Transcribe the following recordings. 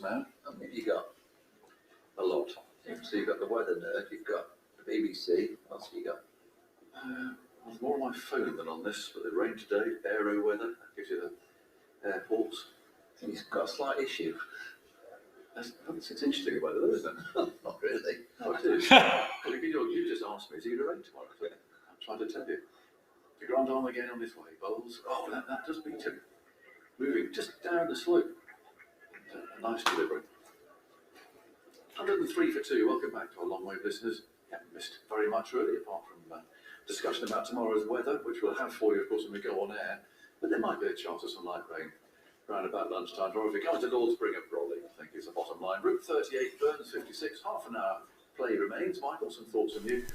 now. How many have you got? A lot. So you've got the Weather Nerd, you've got the BBC. What else have you got? There's more on my phone than on this, but the rain today, aero weather, that gives you the airports. He's got a slight issue. It's interesting about it, isn't it? Not really. No, it is. Well, you just asked me, is he going to rain tomorrow? I'm trying to tell you. The Grand Arm again on his way, Bowles. Oh, that does beat him. Moving just down the slope. A nice delivery. 103 for 2. Welcome back to our long wave listeners. Haven't missed very much really, apart from discussion about tomorrow's weather, which we'll have for you, of course, when we go on air. But there might be a chance of some light rain around about lunchtime. Or if we come to Lords, bring a brolly, I think is the bottom line. Route 38, Burns 56, half an hour play remains. Michael, some thoughts from you.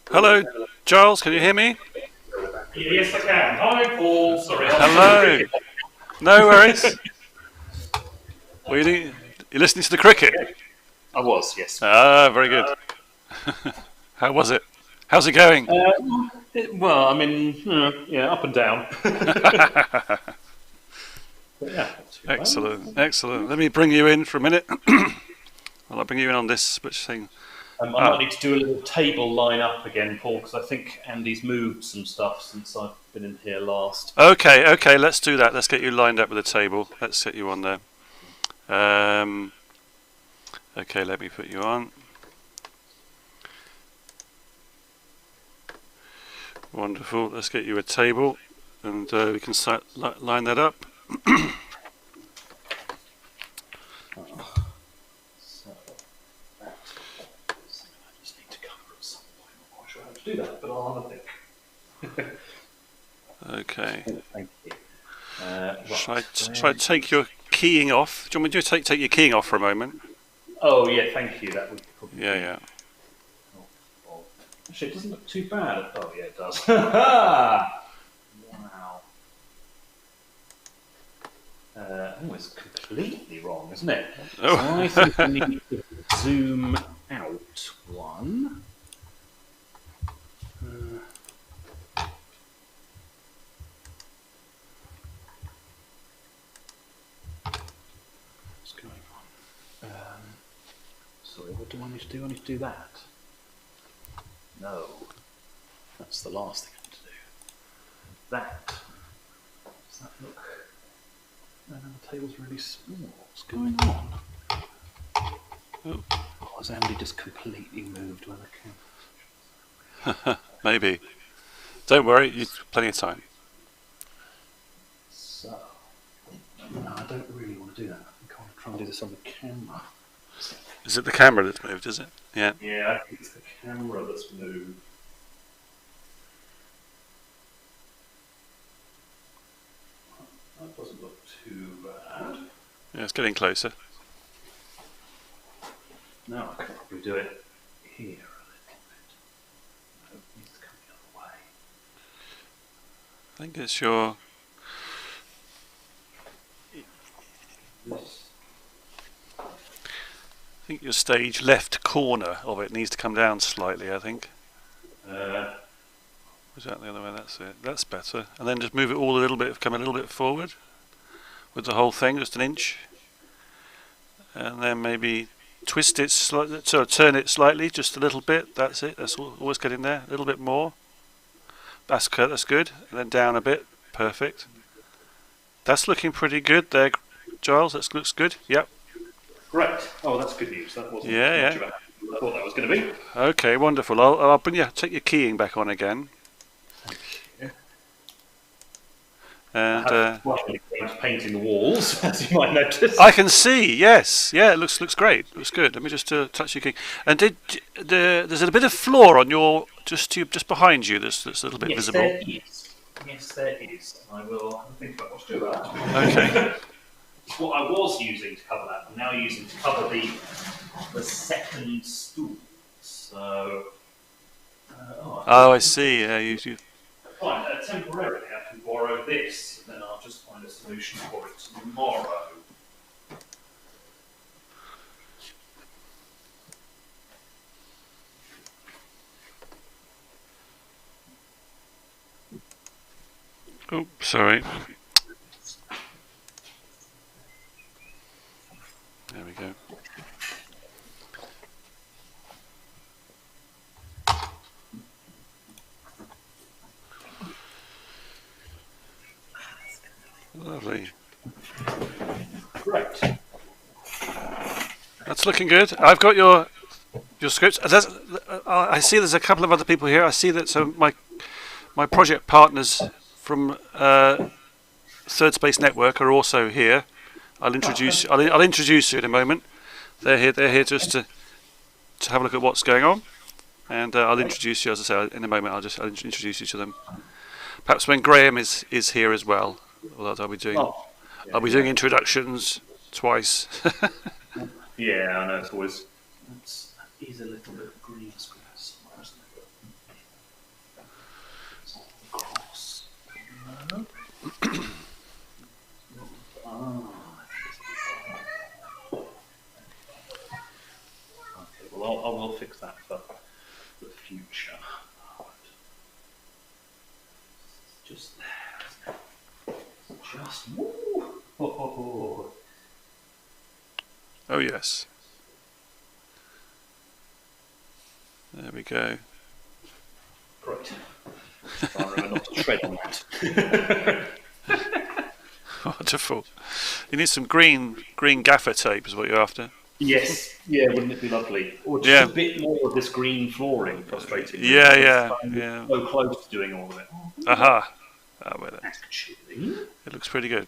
Hello, Giles, can you hear me? Yes, I can. Hi, Paul. Sorry. Hello. No worries. You're listening to the cricket? I was, yes. Ah, very good. How was it? How's it going? Well, I mean, up and down. Yeah, Excellent, excellent. Let me bring you in for a minute. I'll bring you in on this thing. I might need to do a little table line up again, Paul, because I think Andy's moved some stuff since I've been in here last. Okay, let's do that. Let's get you lined up with the table. Let's get you on there. Okay, let me put you on. Wonderful. Let's get you a table, and we can line that up. Do that, but I'll have a think. Okay. Thank you. Shall I take your keying off? Do you want me to take your keying off for a moment? Oh yeah, thank you. That would probably. Yeah. Oh. Actually, it doesn't look too bad. Oh yeah, it does. Wow. It's completely wrong, isn't it? Oh. So I think we need to zoom out one. What's going on? Sorry, what do I need to do? I need to do that. No. That's the last thing I need to do. That. Does that look... No, the table's really small. What's going on? Oh, has Andy just completely moved where the camera? Maybe. Don't worry, you've plenty of time. So, no, I don't really want to do that. I think I'll try and do this on the camera. Is it the camera that's moved, is it? Yeah. Yeah, I think it's the camera that's moved. That doesn't look too bad. Yeah, it's getting closer. Now I can probably do it here a little bit. No, it needs to come the other way. I think it's your... This. I think your stage left corner of it needs to come down slightly, I think. Was that the other way? That's it. That's better. And then just move it all a little bit, come a little bit forward with the whole thing, just an inch. And then maybe twist it slightly, so turn it slightly, just a little bit. That's it. That's always get in there. A little bit more. That's good. And then down a bit. Perfect. That's looking pretty good there, Giles. That looks good. Yep. Great. Oh, that's good news. That wasn't Yeah. much of I thought that was going to be. Okay, wonderful. I'll bring you. Take your keying back on again. Thank you. And painting the walls, as you might notice. I can see. Yes. Yeah. It looks great. Looks good. Let me just touch your keying. And there's a bit of floor on your just behind you. That's a little bit visible. There is. Yes, there is. I will think about what to do about that. Okay. It's what I was using to cover that. I'm now using to cover the second stool. So. I see. Yeah. You. Fine. Temporarily, I can borrow this, and then I'll just find a solution for it tomorrow. Oh, sorry. There we go. Lovely. Great. That's looking good. I've got your scripts. I see there's a couple of other people here. I see that some my project partners from Third Space Network are also here. I'll introduce you in a moment. They're here just to have a look at what's going on, and I'll introduce you, as I say, in a moment. I'll introduce you to them. Perhaps when Graham is here as well. Although I'll be doing introductions twice. Yeah, I know it's always. That is a little bit of green screen somewhere, isn't it? It's not across. No. Okay, well, I will fix that for the future. Just there. Just. Woo! Oh. Oh yes. There we go. Great. Try and remember not to tread on that. Wonderful. You need some green gaffer tape, is what you're after. Yes, yeah, wouldn't it be lovely? Or just a bit more of this green flooring, frustrating. Yeah. So close to doing all of it. Aha. Well, Actually, it looks pretty good.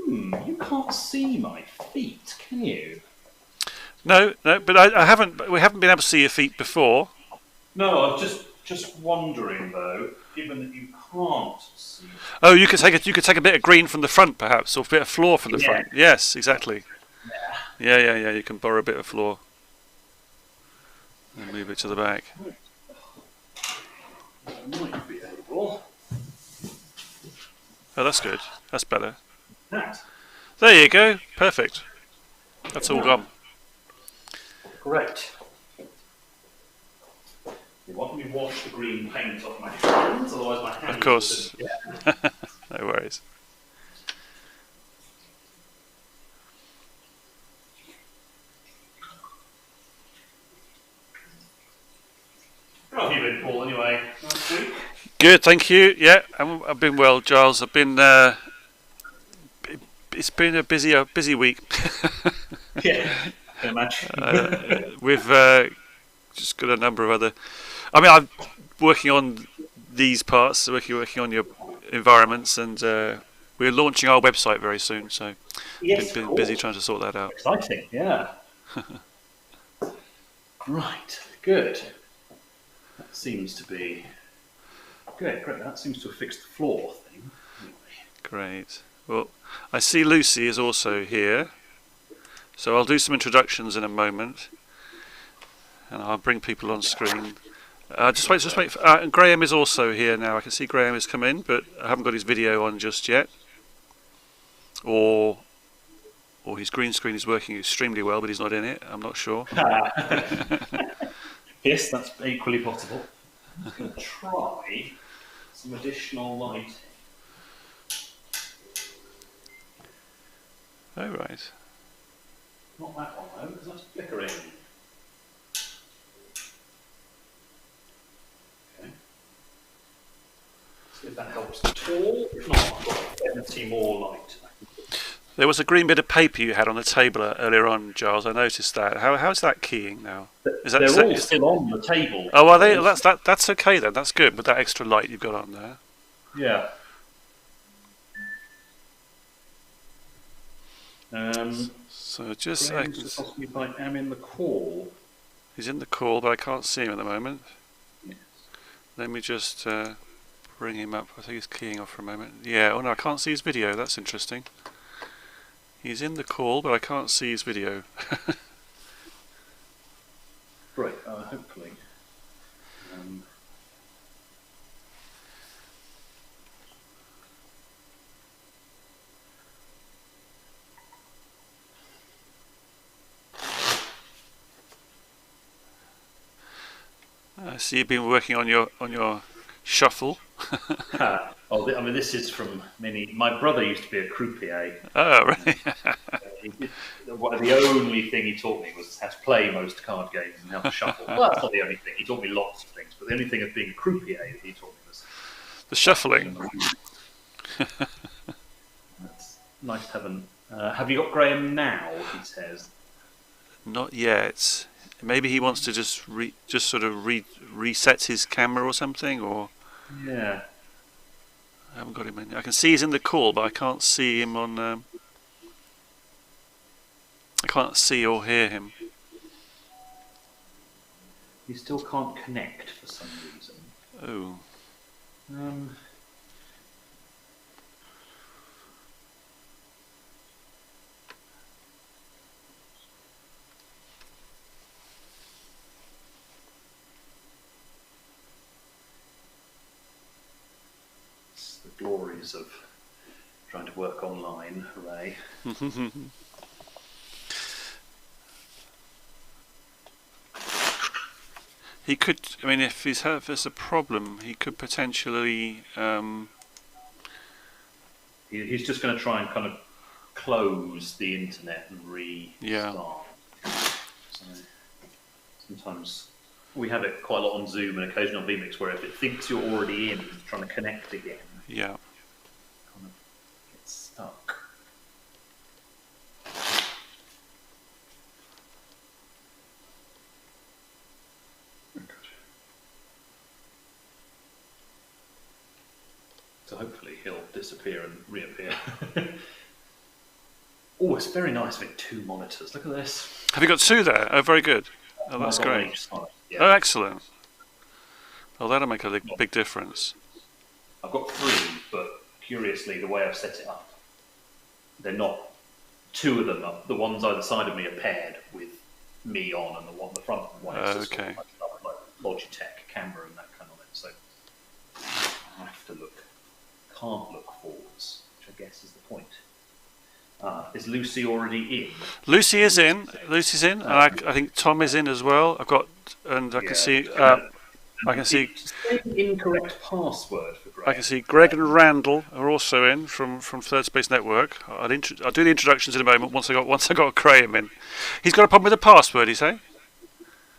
you can't see my feet, can you? No, but I haven't. We haven't been able to see your feet before. No, I was just wondering though, given that you can't see. Oh, you could take a bit of green from the front, perhaps, or a bit of floor from the front. Yes, exactly. Yeah. You can borrow a bit of floor and move it to the back. I might be able. Oh, that's good. That's better. That. There you go. Perfect. That's all gone. Great. You want me to wash the green paint off my hands, otherwise my hands. Of course. Yeah. No worries. How have you been, Paul, anyway, last week? Good, thank you. Yeah, I've been well, Giles. I've been. It's been a busy week. Yeah, I can imagine. We've just got a number of other. I mean, I'm working on these parts, working on your environments, and we're launching our website very soon. So, been busy trying to sort that out. Exciting, yeah. Right, good. That seems to be great. That seems to have fixed the floor thing. Anyway. Great. Well, I see Lucy is also here, so I'll do some introductions in a moment, and I'll bring people on screen. Just wait. Graham is also here now. I can see Graham has come in, but I haven't got his video on just yet, or his green screen is working extremely well, but he's not in it. I'm not sure. Yes, that's equally possible. I'm going to try some additional lighting. Oh, right. Not that one though, because that's flickering. Okay. See if that helps at all. If not, I've got plenty more light. There was a green bit of paper you had on the table earlier on, Giles. I noticed that. How's that keying now? They're all still on the table. Oh, are they? That's okay then. That's good. With that extra light you've got on there. Yeah. So just seconds. If I am in the call. He's in the call, but I can't see him at the moment. Yes. Let me just bring him up. I think he's keying off for a moment. Yeah. Oh no, I can't see his video. That's interesting. He's in the call, but I can't see his video. Right. Hopefully. I see you've been working on your shuffle. I mean, this is from many. My brother used to be a croupier. Oh, really? The only thing he taught me was how to play most card games and how to shuffle. Well, that's not the only thing. He taught me lots of things, but the only thing of being a croupier that he taught me was The shuffling. It's nice to have an. Have you got Graham now? He says. Not yet. Maybe he wants to just reset his camera or something, or Yeah. I haven't got him in. I can see he's in the call, but I can't see him on. I can't see or hear him. You still can't connect for some reason. Oh. It's the glories of trying to work online. Hooray. He could. I mean, if there's a problem, he could potentially. He's just going to try and kind of close the internet and restart. Yeah. So sometimes we have it quite a lot on Zoom and occasionally on vMix, where if it thinks you're already in, it's trying to connect again. Yeah. Kind of gets stuck. So hopefully he'll disappear and reappear. Oh, it's very nice having two monitors. Look at this. Have you got two there? Oh, very good. Oh, that's I've got one great. each side, yeah. Oh, excellent. Oh, that'll make a big difference. I've got three, but curiously, the way I've set it up, they're not. Two of them, the ones either side of me are paired with me on, and the front one is just Okay. like Logitech camera and that kind of it. So I have to can't look forwards, which I guess is the point. Is Lucy already in? Lucy is in. Lucy's in, and I think Tom is in as well. I've got, and I can see. I can see. Incorrect password for Greg. I can see Greg and Randall are also in from Third Space Network. I'll do the introductions in a moment. Once I got Graham in. He's got a problem with the password. You say?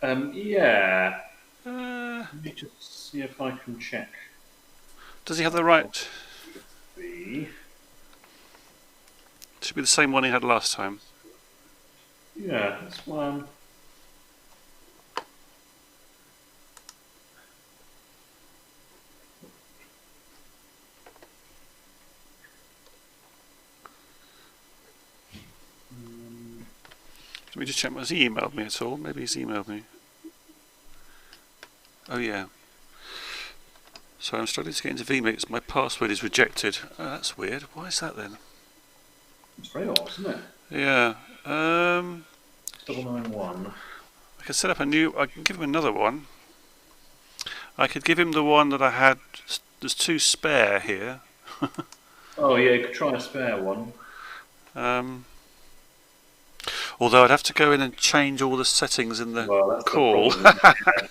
Yeah. Let me just see if I can check. Does he have the right? The Should be the same one he had last time. Yeah, this one. Let me just check. Has he emailed me at all? Maybe he's emailed me. Oh yeah. So I'm struggling to get into vMix. My password is rejected. Oh, that's weird. Why is that then? It's very odd, isn't it? Yeah. 991. I can set up a new. I can give him another one. I could give him the one that I had. There's two spare here. Oh yeah, you could try a spare one. Although I'd have to go in and change all the settings in the Well, that's call. the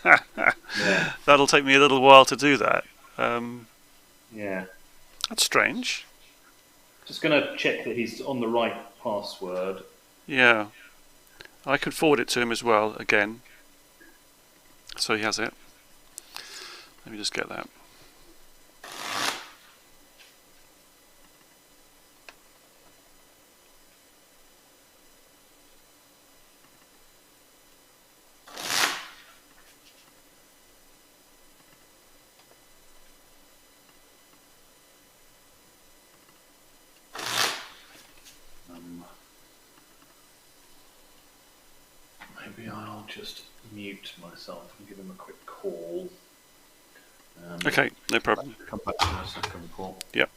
problem. Yeah. That'll take me a little while to do that. Yeah. That's strange. Just going to check that he's on the right password. Yeah. I could forward it to him as well, again. So he has it. Let me just get that. Maybe I'll just mute myself and give him a quick call. Okay, no problem. Come back to a second, Paul. Yep.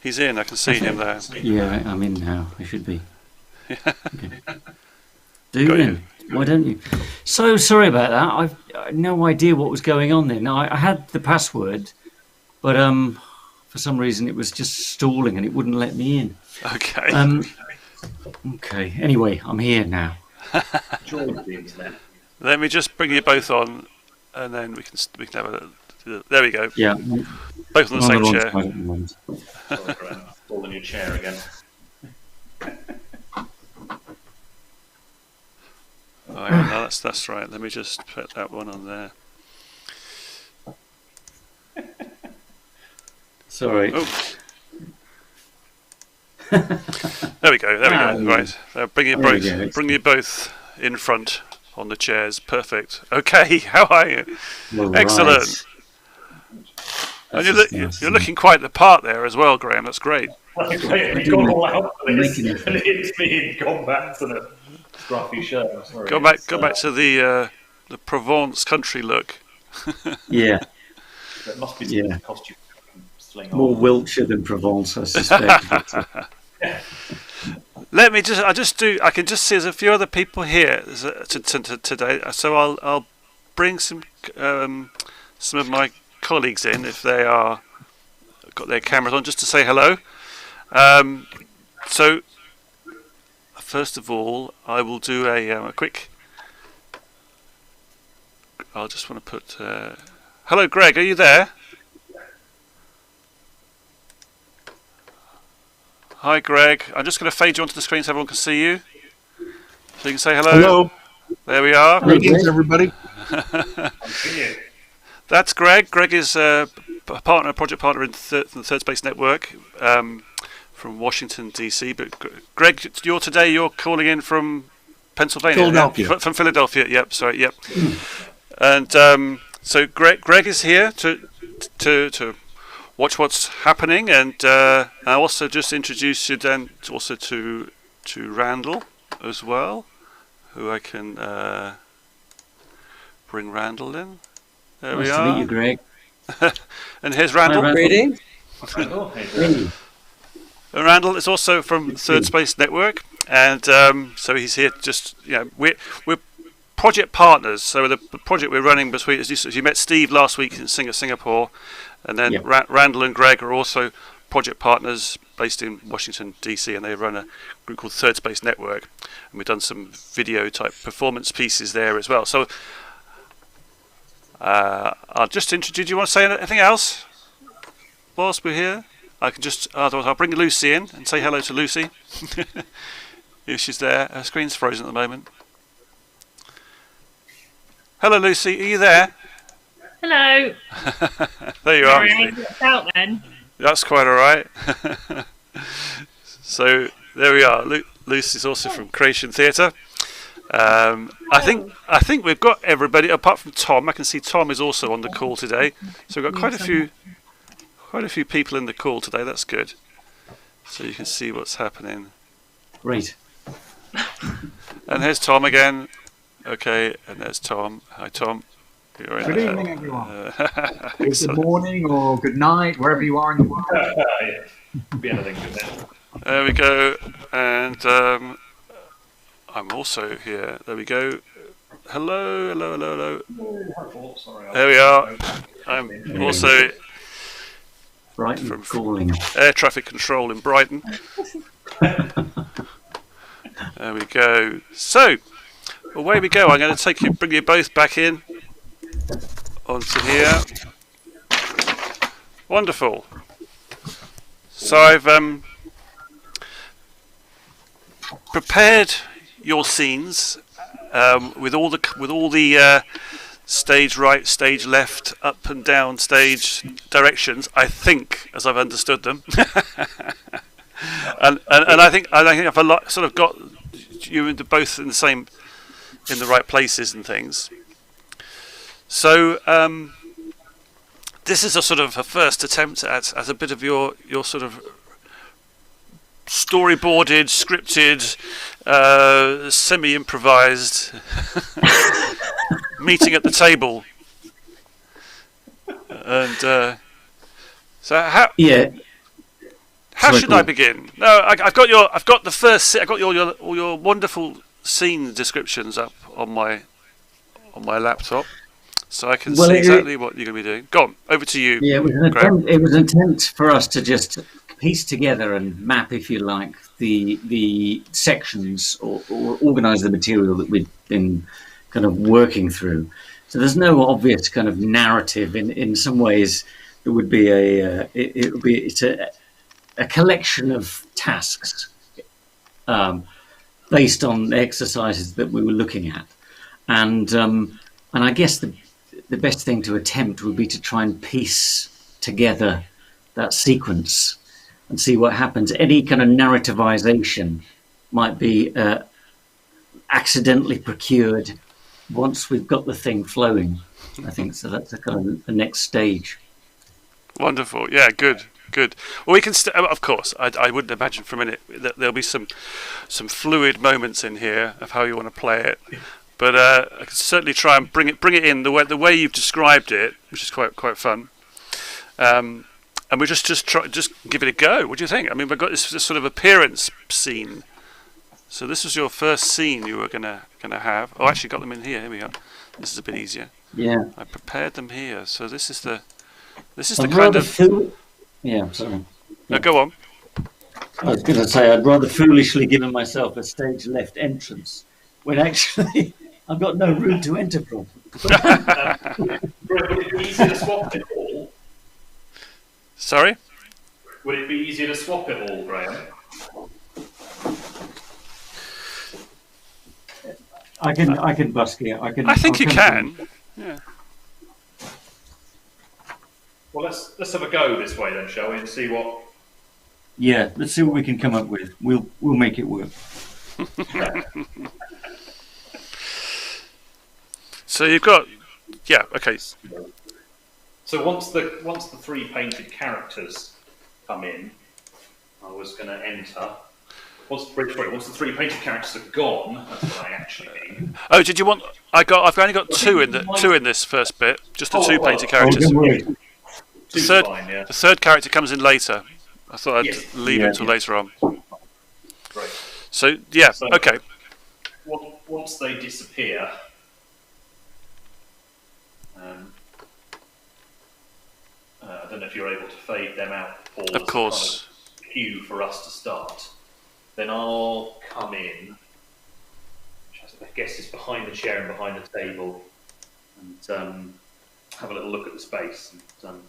He's in, I can see him there. Yeah, I'm in now. I should be. Do Got then. Why don't you? So sorry about that. I had no idea what was going on then. I had the password, but for some reason it was just stalling and it wouldn't let me in. Okay. Okay. Anyway, I'm here now. Joy of the internet. Let me just bring you both on, and then we can have a. There we go. Yeah. Both on the same chair. Sorry, Graham. Fall in your chair again. Oh, yeah, no, that's right. Let me just put that one on there. Sorry. Oh. There we go. Right. Bring you both in front on the chairs. Perfect. Okay. How are you? Well, Excellent. Right. And you're looking quite the part there as well, Graham. That's great. You've gone all out for this, and it's me gone back to the scruffy shirt. I'm sorry. Go back to the Provence country look. Yeah. It must be the costume sling More on. Wiltshire than Provence, I suspect. Let me I can just see there's a few other people here today, so I'll bring some of my colleagues in if they are got their cameras on just to say hello. So first of all, I will do a quick. I'll just want to put. Hello, Greg. Are you there? Hi, Greg. I'm just going to fade you onto the screen so everyone can see you. So you can say hello. Hello. There we are. Greetings, everybody. That's Greg. Greg is a project partner in the Third Space Network from Washington, D.C. But Greg, you're calling in from Pennsylvania. Philadelphia. Yeah? From Philadelphia. Yep. Sorry. Yep. And so Greg is here to watch what's happening, and I also just introduce you then also to Randall as well, who I can bring Randall in. There we Nice are. to meet you, Greg. And here's Randall. Hi, Greetings. Hey. And Randall is also from Third Space Network, and so he's here. Just we're project partners. So the project we're running between, as you met Steve last week in Singapore, and then Randall and Greg are also project partners based in Washington D.C. and they run a group called Third Space Network, and we've done some video type performance pieces there as well. So I'll just introduce. Do you want to say anything else whilst we're here? I can just. Otherwise, I'll bring Lucy in and say hello to Lucy. If she's there, her screen's frozen at the moment. Hello, Lucy. Are you there? Hello. There you are. Out then. That's quite all right. So there we are. Lucy's also from Creation Theatre. I think we've got everybody apart from Tom. I can see Tom is also on the call today. So we've got quite a few people in the call today. That's good. So you can see what's happening. Great. And here's Tom again. Okay, and there's Tom. Hi, Tom. You're in Good there. evening, everyone. Good Excellent. morning or good night, wherever you are in the world. Be anything good then. There we go. And I'm also here. There we go. Hello. Sorry, There we are. I'm also Brighton From- calling. air traffic control in Brighton. There we go. So, away we go. I'm going to bring you both back in onto here. Wonderful. So I've prepared your scenes with all the stage right, stage left, up and down stage directions. I think, as I've understood them, and I think I've sort of got you both in the right places and things. So this is a sort of a first attempt at a bit of your sort of storyboarded, scripted, semi-improvised meeting at the table. And so How Sorry, should go I on. begin? No, I've got the first. I've got all your wonderful scene descriptions up on my laptop, so I can Well, see exactly what you're going to be doing. Go on, over to you, yeah, it was an Graham. attempt. It was an attempt for us to just piece together and map, if you like, the sections or organise the material that we've been kind of working through. So there's no obvious kind of narrative. In some ways, it would be a collection of tasks based on the exercises that we were looking at, and I guess the best thing to attempt would be to try and piece together that sequence and see what happens. Any kind of narrativization might be accidentally procured once we've got the thing flowing, I think. So that's a kind of the next stage. Wonderful. Yeah, good. Well, we can, of course. I wouldn't imagine for a minute that there'll be some fluid moments in here of how you want to play it, but I can certainly try and bring it in the way you've described it, which is quite fun. And we just give it a go. What do you think? I mean, we've got this sort of appearance scene. So this was your first scene you were gonna have. Oh, I actually got them in here. Here we are. This is a bit easier. Yeah. I prepared them here. So this is the I'd kind rather of. Yeah, sorry. No, go on. I was going to say I'd rather foolishly given myself a stage left entrance when actually I've got no room to enter from. Would it be easier to swap it all? Sorry. Would it be easier to swap it all, Graham? I can busk here. I think you can. Yeah. Well, let's have a go this way then, shall we, and see what. Yeah, let's see what we can come up with. We'll make it work. So you've got, yeah, okay. So once the three painted characters come in, I was going to enter. Once the three painted characters are gone, that's what I actually mean. Oh, did you want? I've only got two in this first bit, just the two painted characters. don't worry. The third character comes in later. I thought I'd leave it until later on. Right. So yeah, okay. Once they disappear, I don't know if you're able to fade them out, Paul. Of course. Kind of cue for us to start. Then I'll come in, which I guess is behind the chair and behind the table, and have a little look at the space. And,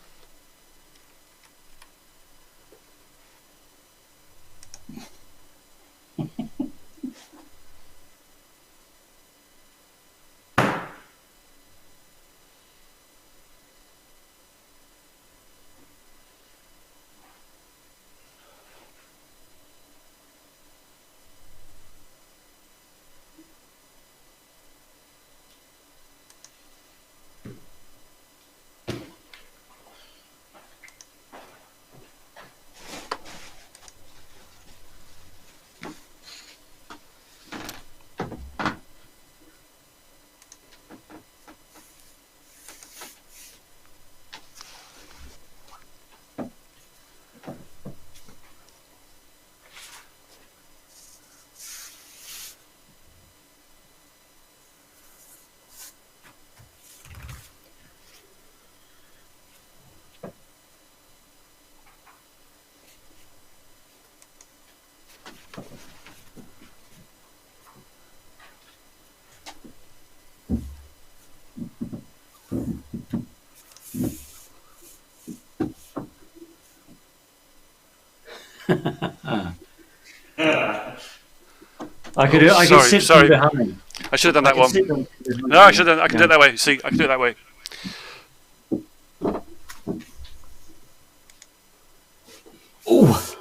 I could sit sorry. behind. I should have done that one. One. No, I should have. I can do it that way. See, I can do it that way. Oh.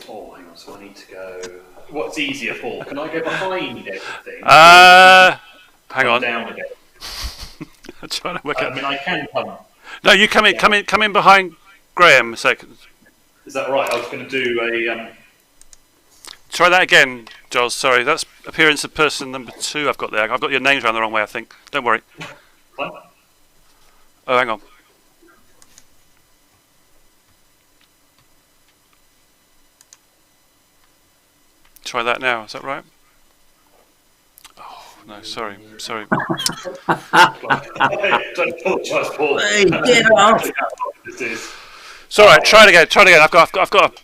oh, hang on. So I need to go. What's easier, Paul? Can I go behind everything? Hang on. Down again. I'm trying to work I out. mean, I can come. No, you come in behind Graham a second. Is that right? I was going to do a. Try that again, Joel. Sorry, that's appearance of person number 2 I've got there. I've got your names around the wrong way, I think. Don't worry. What? Oh, hang on. Try that now. Is that right? Oh, no, sorry. Don't apologise, Paul. Hey, get off! This is. It's all right. Try it again. Try it again.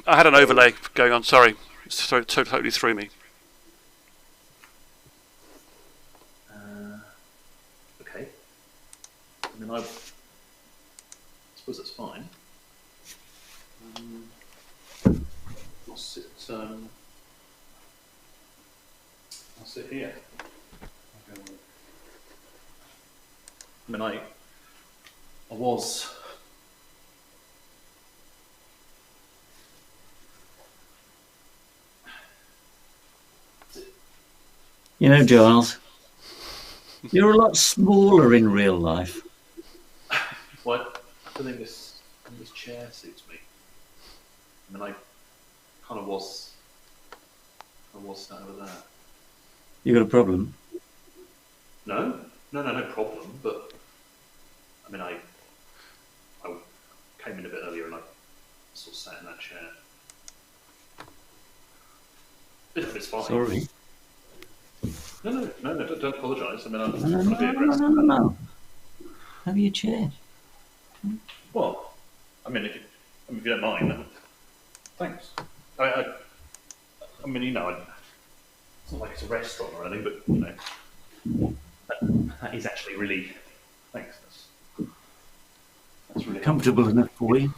I had an overlay going on. Sorry. It totally threw me. Okay. I mean, I suppose that's fine. I'll sit. I'll sit here. I mean, I was. You know, Giles, you're a lot smaller in real life. What? I don't think this chair suits me. I mean, I kind of was sat over there. You got a problem? No problem. But I mean, I came in a bit earlier and I sort of sat in that chair. It's fine. Sorry. No, don't apologise. I mean, I'm No, not going to be aggressive. no. Have your chair. Well, I mean, if you don't mind, then thanks. I mean, you know, it's not like it's a restaurant or anything, but you know, that is actually really thanks. That's really Comfortable enough for you?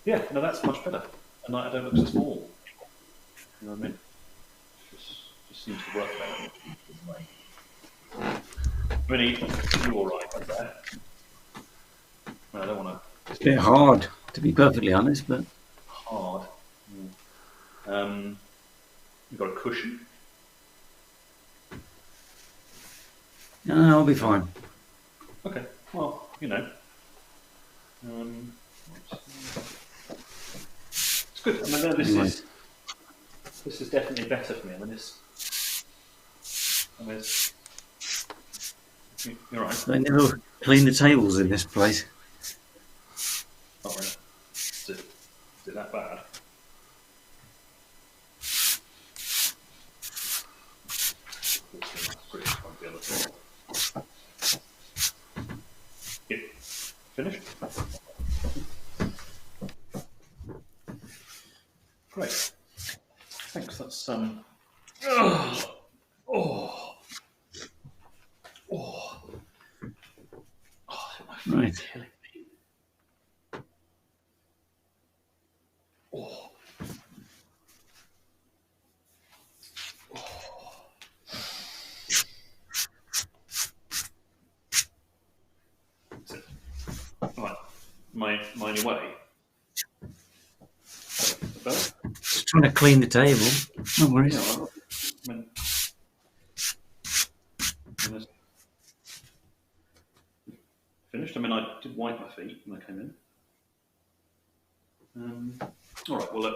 Yeah, no, that's much better, and I don't look so small. You know what I mean? Just seems to work better. I mean, you all right like that? I don't want to. It's a bit hard, to be perfectly honest, but Hard. You've got a cushion. no, I'll be fine. Okay. Well, you know. It's good. I mean, this is definitely better for me. I mean, you're right. They never clean the tables in this place. Not really. Is it that bad? Yeah. Finished? Great. Thanks. That's Right. killing me. Oh. That's it. Right. Mine away. Better? Just trying to clean the table. No worries. Yeah, I mean, finished. I mean, I did wipe my feet when I came in. All right. Well, Are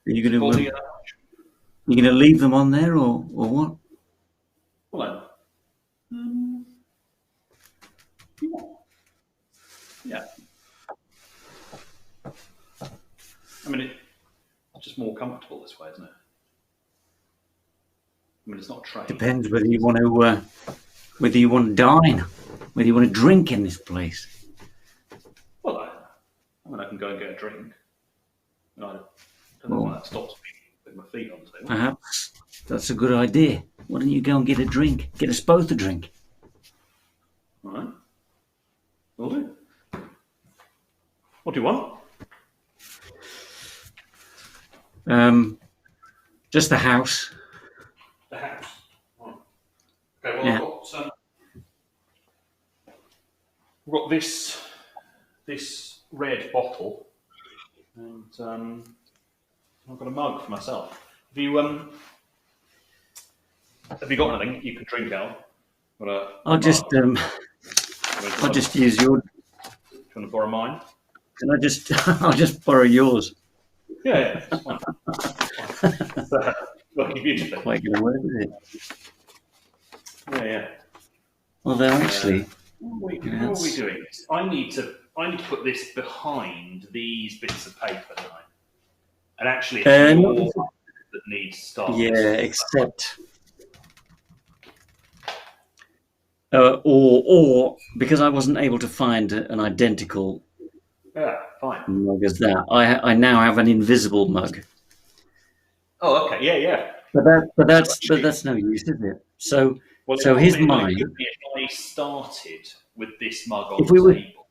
you going body, to leave them on there or what? well, yeah. I mean, it's just more comfortable this way, isn't it? I mean, it's not trained. Depends whether you want to dine, whether you want to drink in this place. Well, I mean, I can go and get a drink. And I don't know why that stops me with my feet on the table. Perhaps that's a good idea. Why don't you go and get a drink? Get us both a drink. All right. Will do. What do you want? Just the house. The house. Right. Okay, well, Yeah. I've got this red bottle, and I've got a mug for myself. Have you got anything you could drink out? I'll just use your. Do you want to borrow mine? Can I just? I'll just borrow yours. Yeah, it's fine. So, well, beautifully. Quite going to work, is it? Yeah. Although actually, How are we Yes. doing this? I need to put this behind these bits of paper, don't I? And actually, it's not- yours that needs stars. yeah, except. Or because I wasn't able to find an identical Yeah, fine. mug as that, I now have an invisible mug. Oh, okay. Yeah. But that's no use, is it? So Well, So it here's probably mine. could be if I started with this mug on If the we were- table.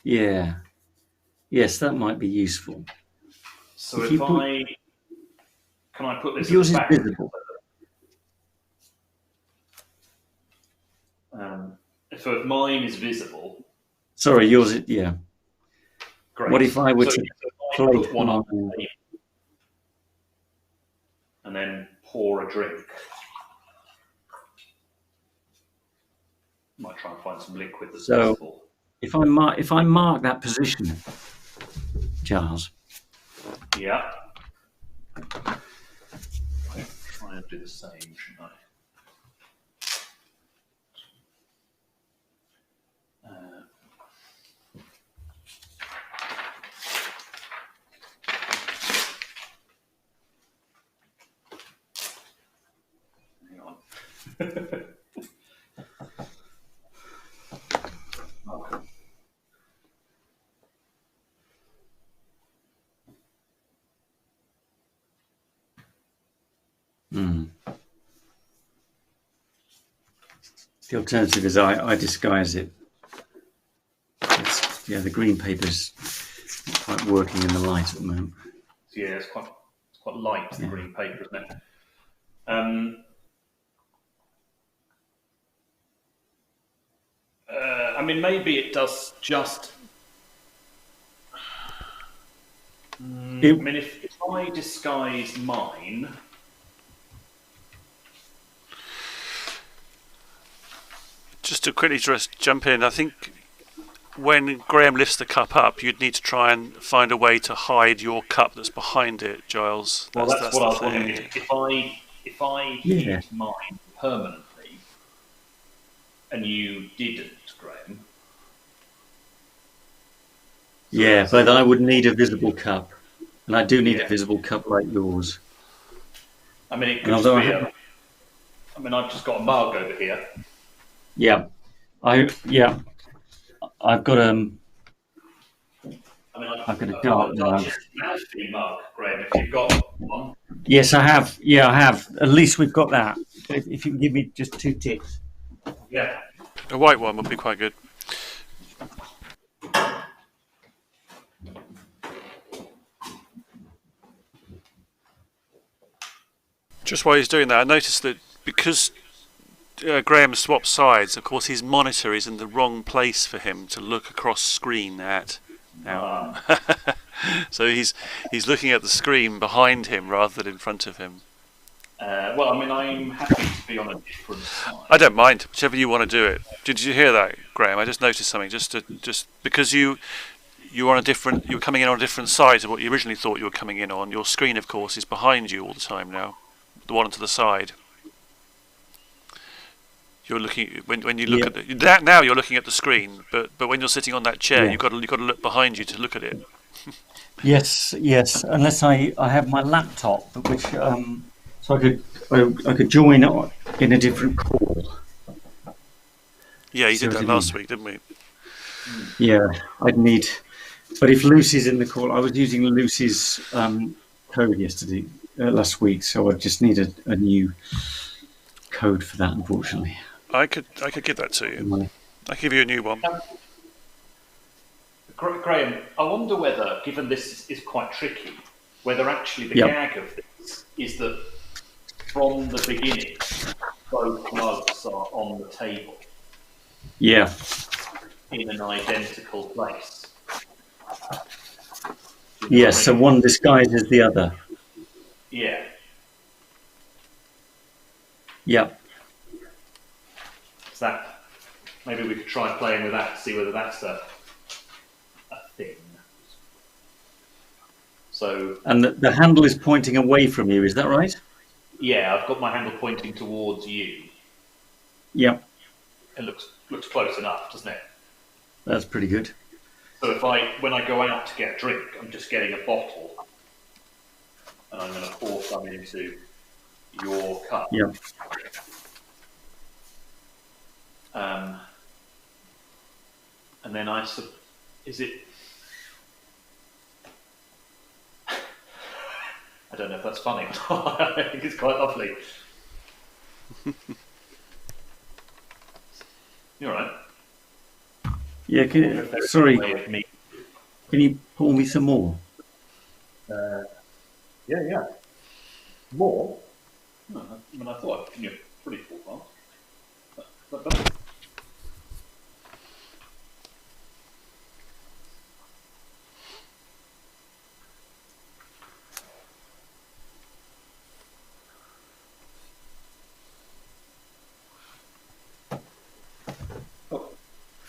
yeah, yes, that might be useful. So if if you put- can I put this If yours at is the back? visible, So if mine is visible, sorry, yours is great. What if I were So to if I put place one on the mine- table and then pour a drink? Might try and find some liquid that's So- visible. If I mark that position, Charles, Yeah. Try and do the same, shouldn't I? Hang on. Okay. the alternative is I disguise it. The green paper's not quite working in the light at the moment. Yeah, it's quite light, the Yeah. green paper, isn't it? I mean, maybe it does just. I mean, if I disguise mine, Just to quickly just jump in, I think when Graham lifts the cup up, you'd need to try and find a way to hide your cup that's behind it, Giles. well, that's what I was the wondering. thing. If I Yeah. hid mine permanently, and you didn't, Graham. Yeah, but I would need a visible cup, and I do need Yeah. a visible cup like yours. I mean, it could And just although be I have- I mean, I've just got a mug over here. Yeah, I've got I mean, I've got a I've dark got a mug. Duchess Malfi mug, Graham. If you've got one. Yes, I have. Yeah, I have. At least we've got that. If you can give me just 2 ticks. Yeah. A white one would be quite good. Just while he's doing that, I noticed that because Graham swapped sides, of course his monitor is in the wrong place for him to look across screen at now. So he's looking at the screen behind him rather than in front of him. Well, I mean, I'm happy to be on a different side. I don't mind, whichever you want to do it. Did you hear that, Graham? I just noticed something. Just because you were coming in on a different side to what you originally thought you were coming in on. Your screen, of course, is behind you all the time now. The one to the side. You're looking when you look at that now. You're looking at the screen, but when you're sitting on that chair, you've got to look behind you to look at it. Yes. Unless I have my laptop, which so I could join in a different call. Yeah, you So did that did last we. week, didn't we? Yeah, I'd need. But if Lucy's in the call, I was using Lucy's code last week, so I just need a new code for that. Unfortunately, I could give that to you. I give you a new one. Graham, I wonder whether, given this is quite tricky, whether actually the Yep. gag of this is that from the beginning, both mugs are on the table yeah, in an identical place. yes. So one disguises the other. Yeah. Yeah, Is that maybe we could try playing with that, see whether that's thin. So And the handle is pointing away from you, is that right? yeah, I've got my handle pointing towards you. Yep, It looks close enough, doesn't it? that's pretty good. So when I go out to get a drink, I'm just getting a bottle, and I'm going to pour some into your cup. Yep. And then is it? I don't know if that's funny. I think it's quite lovely. You're right. Yeah, sorry, can you pour me some more? Yeah. More? No, I mean, I thought I'd given you a pretty full glass. But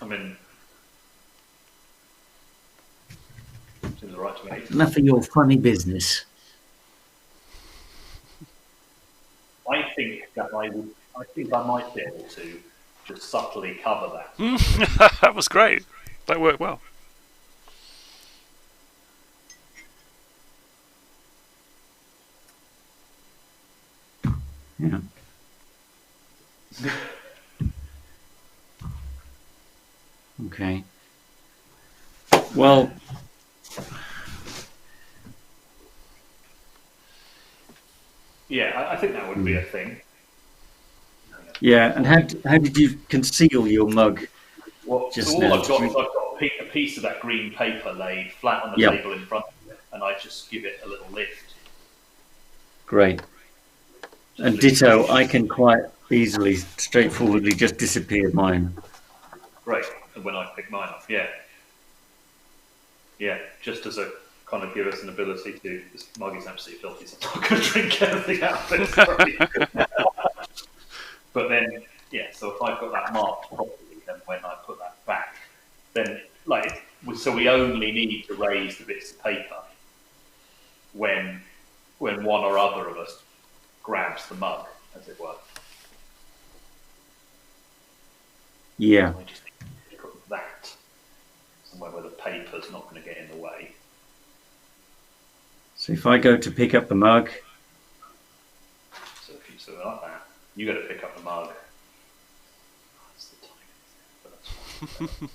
I mean, seems all right to me. Enough of your funny business. I think I might be able to just subtly cover that. That was great. That worked well. Yeah. Okay. Well, Yeah, I think that would be a thing. yeah. And how did you conceal your mug? Well, Just so all now, I've got did is I've got a piece of that green paper laid flat on the Yep. table in front of me, and I just give it a little lift. Great. And ditto, I can quite easily, straightforwardly just disappear mine. Great. And when I pick mine up, yeah. Yeah, just as a kind of give us an ability to. This mug is absolutely filthy, so I'm not going to drink anything out of it. Sorry. But then, yeah, so if I've got that marked properly, then when I put that back, then, so we only need to raise the bits of paper when one or other of us grabs the mug, as it were. Yeah. I just need to put that somewhere where the paper's not going to get in the way. So if I go to pick up the mug, So if you sort of like that, you got to pick up the mug. That's the timing, but that's fine.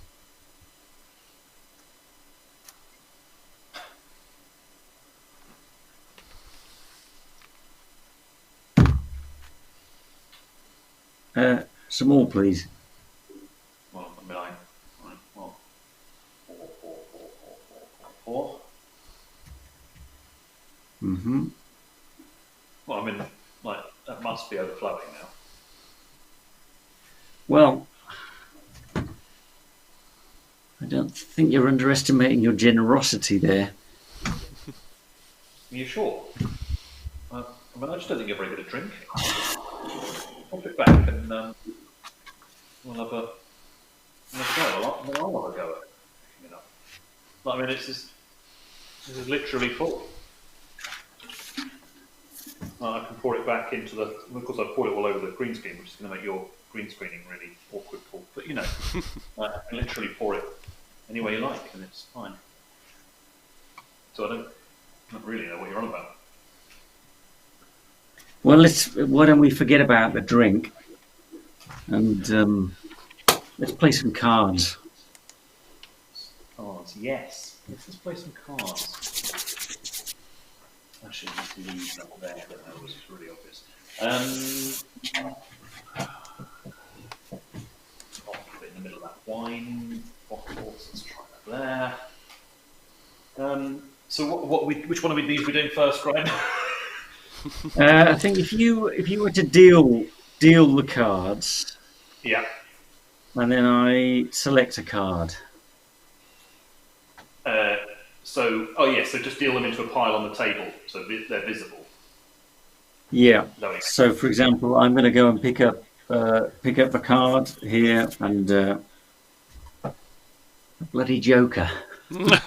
some more, please. Well, I mean, well, four. Mm-hmm. Well, I mean, that must be overflowing now. Well, I don't think you're underestimating your generosity there. Are you sure? I mean, I just don't think you're very good at drinking. Pop it back and we'll have a go. I'll have a go at picking it up. I mean, this is literally full. I can pour it back into the. Of course, I've poured it all over the green screen, which is going to make your green screening really awkward, Paul. But you know, I can literally pour it any way you like, and it's fine. So I don't really know what you're on about. Well, why don't we forget about the drink and let's play some cards. Cards, yes. Let's play some cards. Actually, just leave that there, but that was really obvious. I'll put it in the middle of that wine bottle. Let's try that there. So, which one of these are we doing first, Graham? I think if you were to deal the cards, Yeah. and then I select a card. So just deal them into a pile on the table, so they're visible. Yeah. No, So, for example, I'm going to go and pick up a card here and a bloody joker. Well,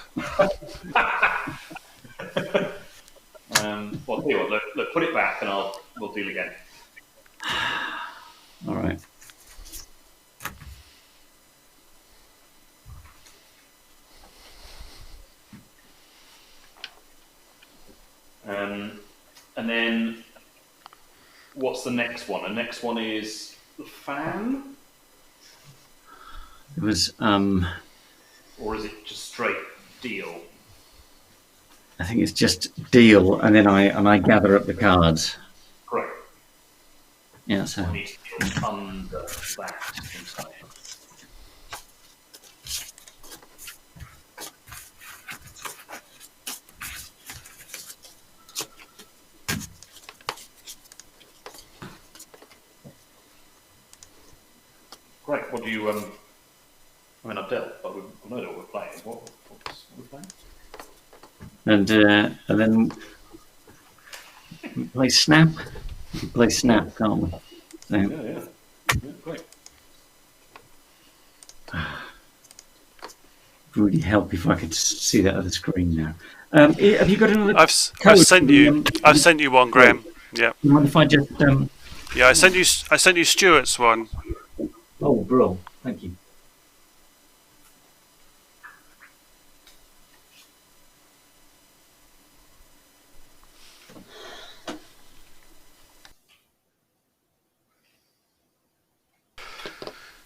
I'll tell you what, look, put it back and we'll deal again. All right. And then, what's the next one? The next one is the fan? It was. Or is it just straight deal? I think it's just deal, and then I gather up the cards. Correct. Yeah. So I need to deal under that inside. Great. What do you I mean, I've dealt, but we know what we're playing. What's we playing? and then we play snap. We can play snap, can't we? So, Yeah, great. really help if I could see that other screen now. Have you got another? I've sent you one, Graham. Yeah. You mind if I just? Yeah, I sent you Stuart's one. Oh, bro, thank you.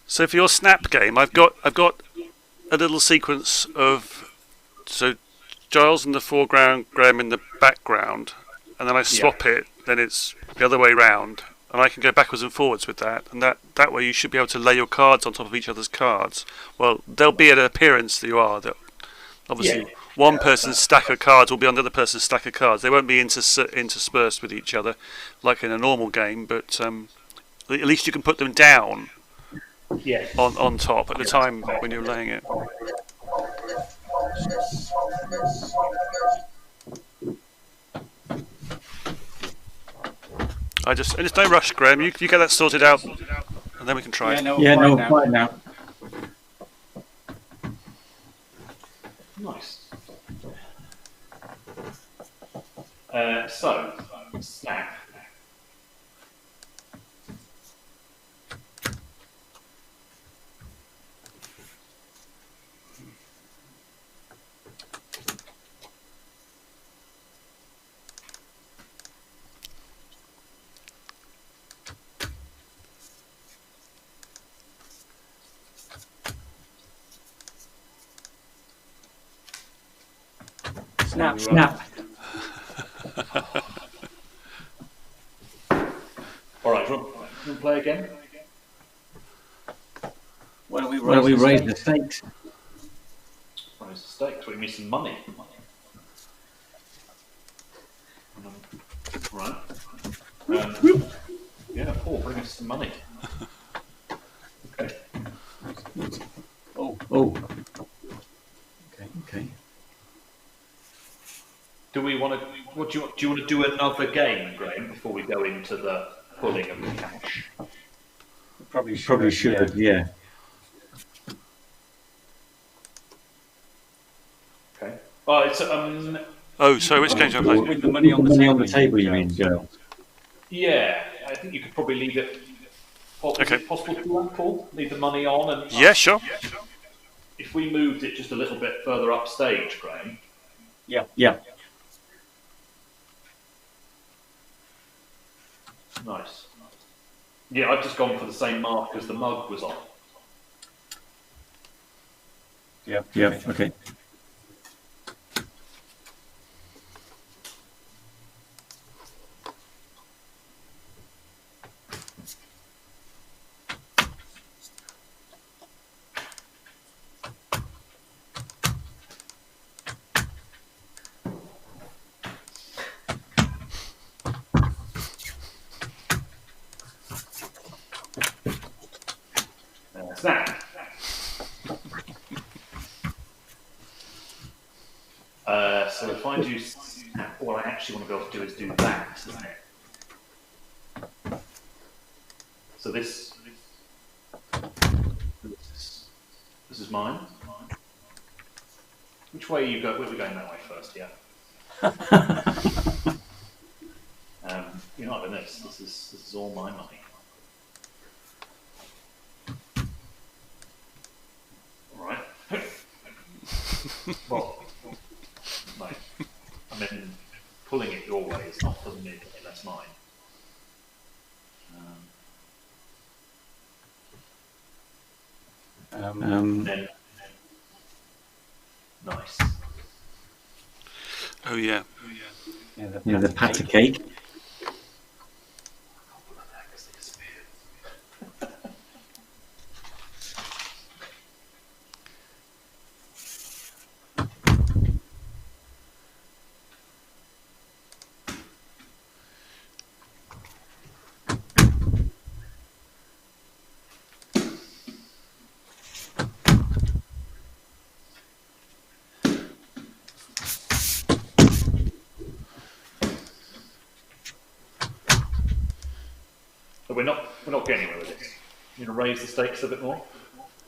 So for your snap game, I've got a little sequence of Giles in the foreground, Graham in the background, and then I swap it. Then it's the other way round, and I can go backwards and forwards with that. And that way you should be able to lay your cards on top of each other's cards. Well, there'll be an appearance that you are. That obviously one person's stack of cards will be on the other person's stack of cards. They won't be interspersed with each other like in a normal game, but at least you can put them down. Yes. On top at the time when you're laying it. And it's no rush, Graham. You get that sorted out, and then we can try it. Fine now. Nice. So, snap. Snap. All right, want to play again? Why don't we raise the stakes? Raise the stakes. We're missing money. Right. Yeah, Paul, bring us some money. Okay. Oh. Okay. Do we want to? What do you want to do another game, Graham, before we go into the pulling of the cash? Probably should. Yeah. Okay. Well, it's So which games are you playing? With the money on the table, you mean, Joe? Yeah, I think you could probably leave it. Is it possible to do that, Paul? Leave the money on and. Yeah, sure. If we moved it just a little bit further upstage, Graham. Yeah. Nice. Yeah, I've just gone for the same mark as the mug was on. Yeah. Okay. Snap. So if I do snap, what I actually want to be able to do is do that, isn't it? So this is mine. Which way are you go? We're going that way first, yeah. You're not having this. This is all my money. All right. Well, no. I mean, pulling it your way is not doesn't mean that's mine. Then, nice. Oh yeah. Yeah, the patty cake. But we're not getting anywhere with this. You gonna raise the stakes a bit more?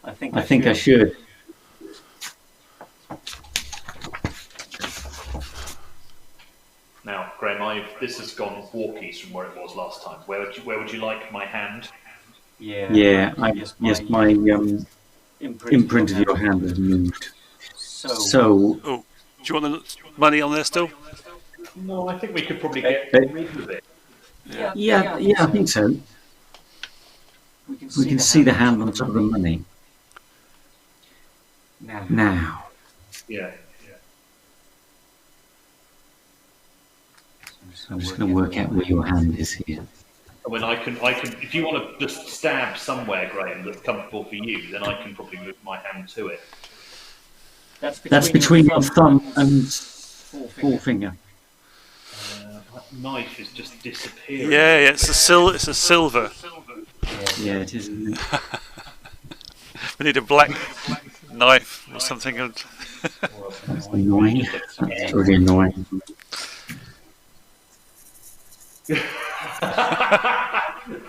I think I should. Now, Graham, this has gone walkies from where it was last time. Where would you like my hand? Yeah, yes, my imprint of your hand has moved. So, Oh, do you want the money on there still? No, I think we could probably get rid of it. yeah, I think so. We can see the hand on top of the money. Now. Yeah. So I'm just going to work out where your hand is here. When I can. If you want to just stab somewhere, Graham, that's comfortable for you, then I can probably move my hand to it. That's between your thumb and forefinger. That knife is just disappearing. Yeah, it's a silver. Yeah, it is. Isn't it? We need a black knife or something. That's annoying. That's really annoying.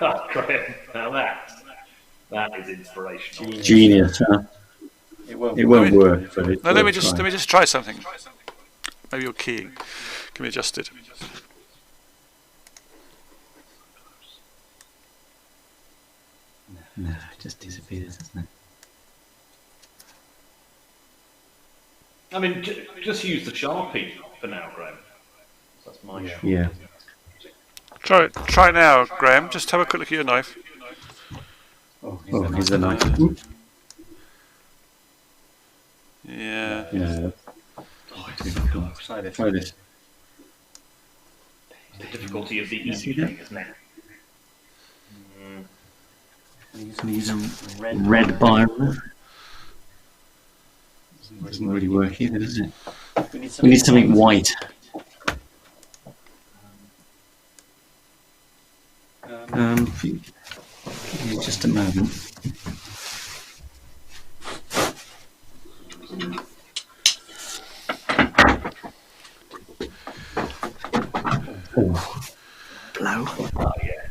Oh, Graham, now that is inspirational. Genius, huh? It won't work, but it's No, let me worth trying. just try something. Maybe your keying can be adjusted. No, it just disappears, doesn't it? I mean, just use the Sharpie for now, Graham. That's my Sharpie. Yeah. Try now, Graham. Just have a quick look at your knife. Oh, here's the knife. Yeah. Yeah. Try this. The difficulty of the easy thing, isn't it? Use a red biro. Doesn't really work either, does it? We need something white. Just a moment. Oh, blow. Oh, yeah.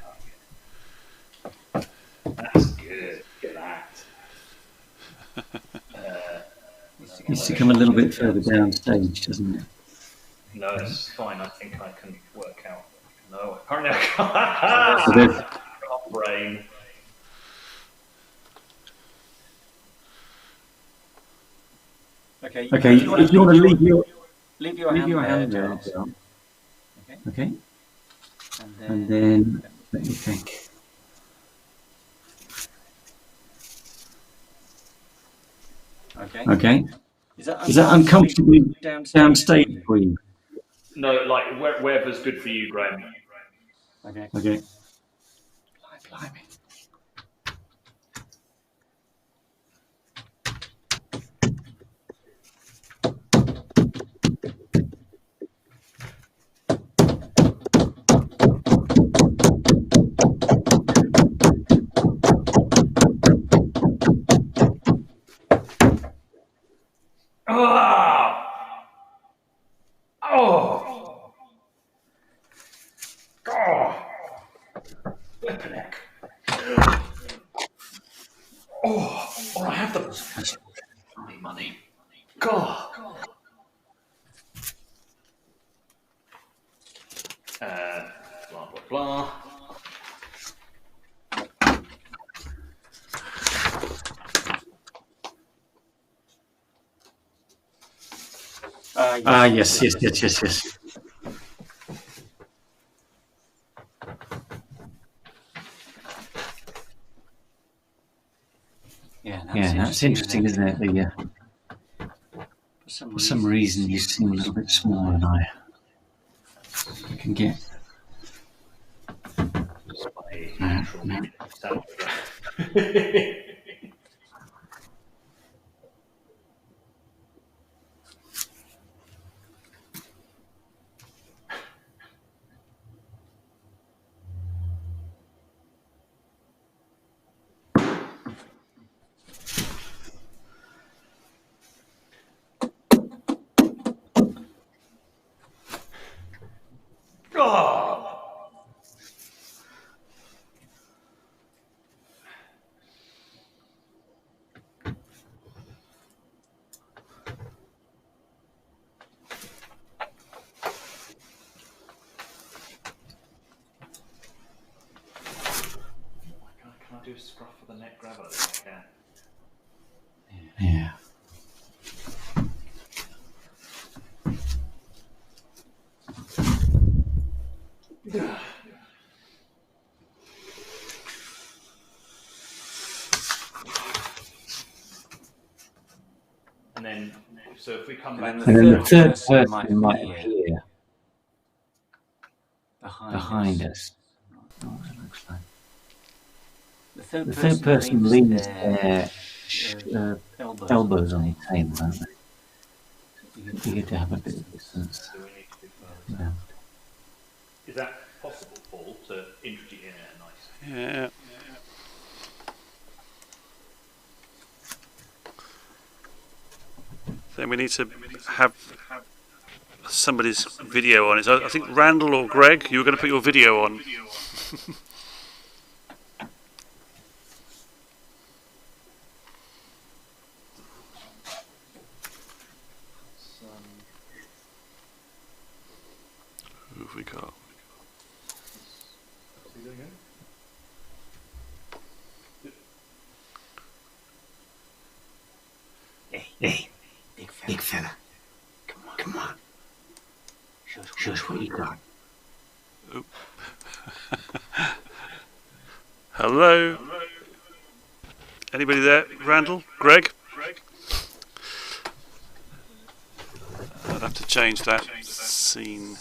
That's good. Get that. Needs to come a little bit further downstage, doesn't it? No, it's fine. I think I can work out. No, apparently I So can't. Brain. Okay, if you want to leave your hand there. Okay. And then let me think. Okay. Is that uncomfortably downstage for you? No, like wherever's good for you, Graham. Okay. Blimey. Or I have the money. God. Blah blah blah. Yes. Yeah, that's interesting, isn't it? For some reason, you seem a little bit smaller than I can get. Just by No, natural no. sound. Can I do a scruff of the neck grab? I don't think I can. Yeah. And then, so if we come back, And then the third person might appear behind us. Not what it looks like. The third person leans their elbows on the table, aren't they? It'd be good to have a bit of distance. do we need to do further? Yeah. Is that possible, Paul, to introduce in a nice? Yeah. Then we need to have somebody's video on it. So I think Randall or Greg, you were going to put your video on. Who have we got? See that again? Hey, big fella. Come on. Show us what you got. Hello? Anybody there? Randall? Greg? I'd have to change that scene.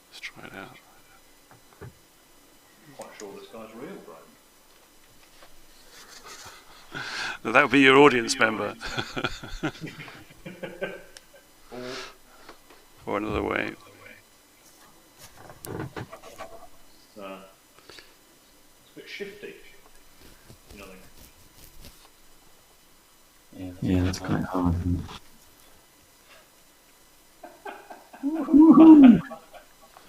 Let's try it out. I'm quite sure this guy's real, bro. Now, that would be your audience member. Or another way. It's a bit shifty. You know, Yeah, that's quite hard. Isn't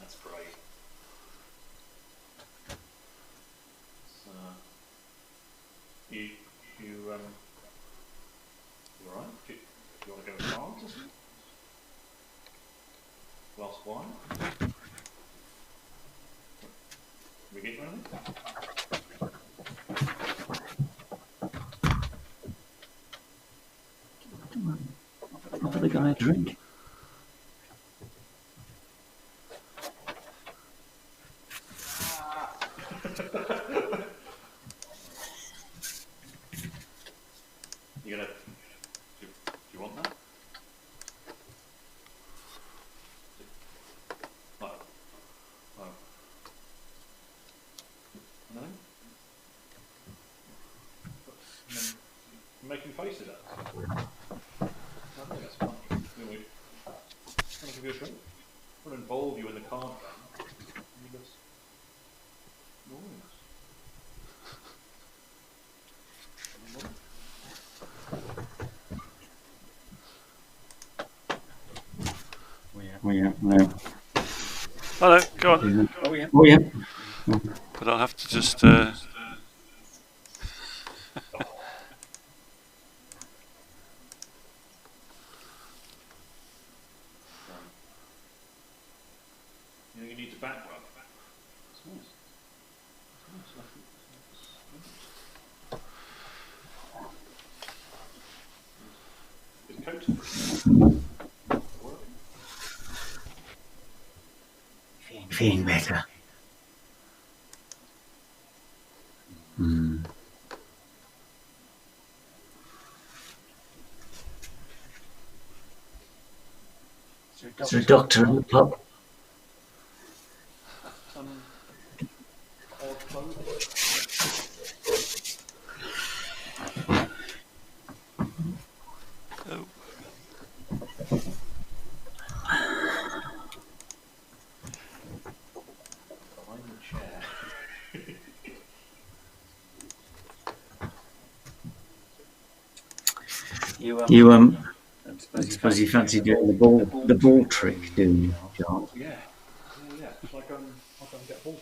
that's great. So, you alright? Do you want to go with cards or something? Glass of wine? Can we get you anything? Offer the guy a drink. You gonna? Do you want that? No. No. No? And then you're making faces at us. I think that's fine. You want to give you a drink? I want to involve you in the card game. And you just ignoring us. No. Oh no, go on. Oh yeah. But I'll have to just. You need to back rub. Feeling better. Is there a doctor in the pub? Oh. Behind the chair. You I suppose you fancy doing the ball trick, do you, John? Yeah. Shall I go and get a ball?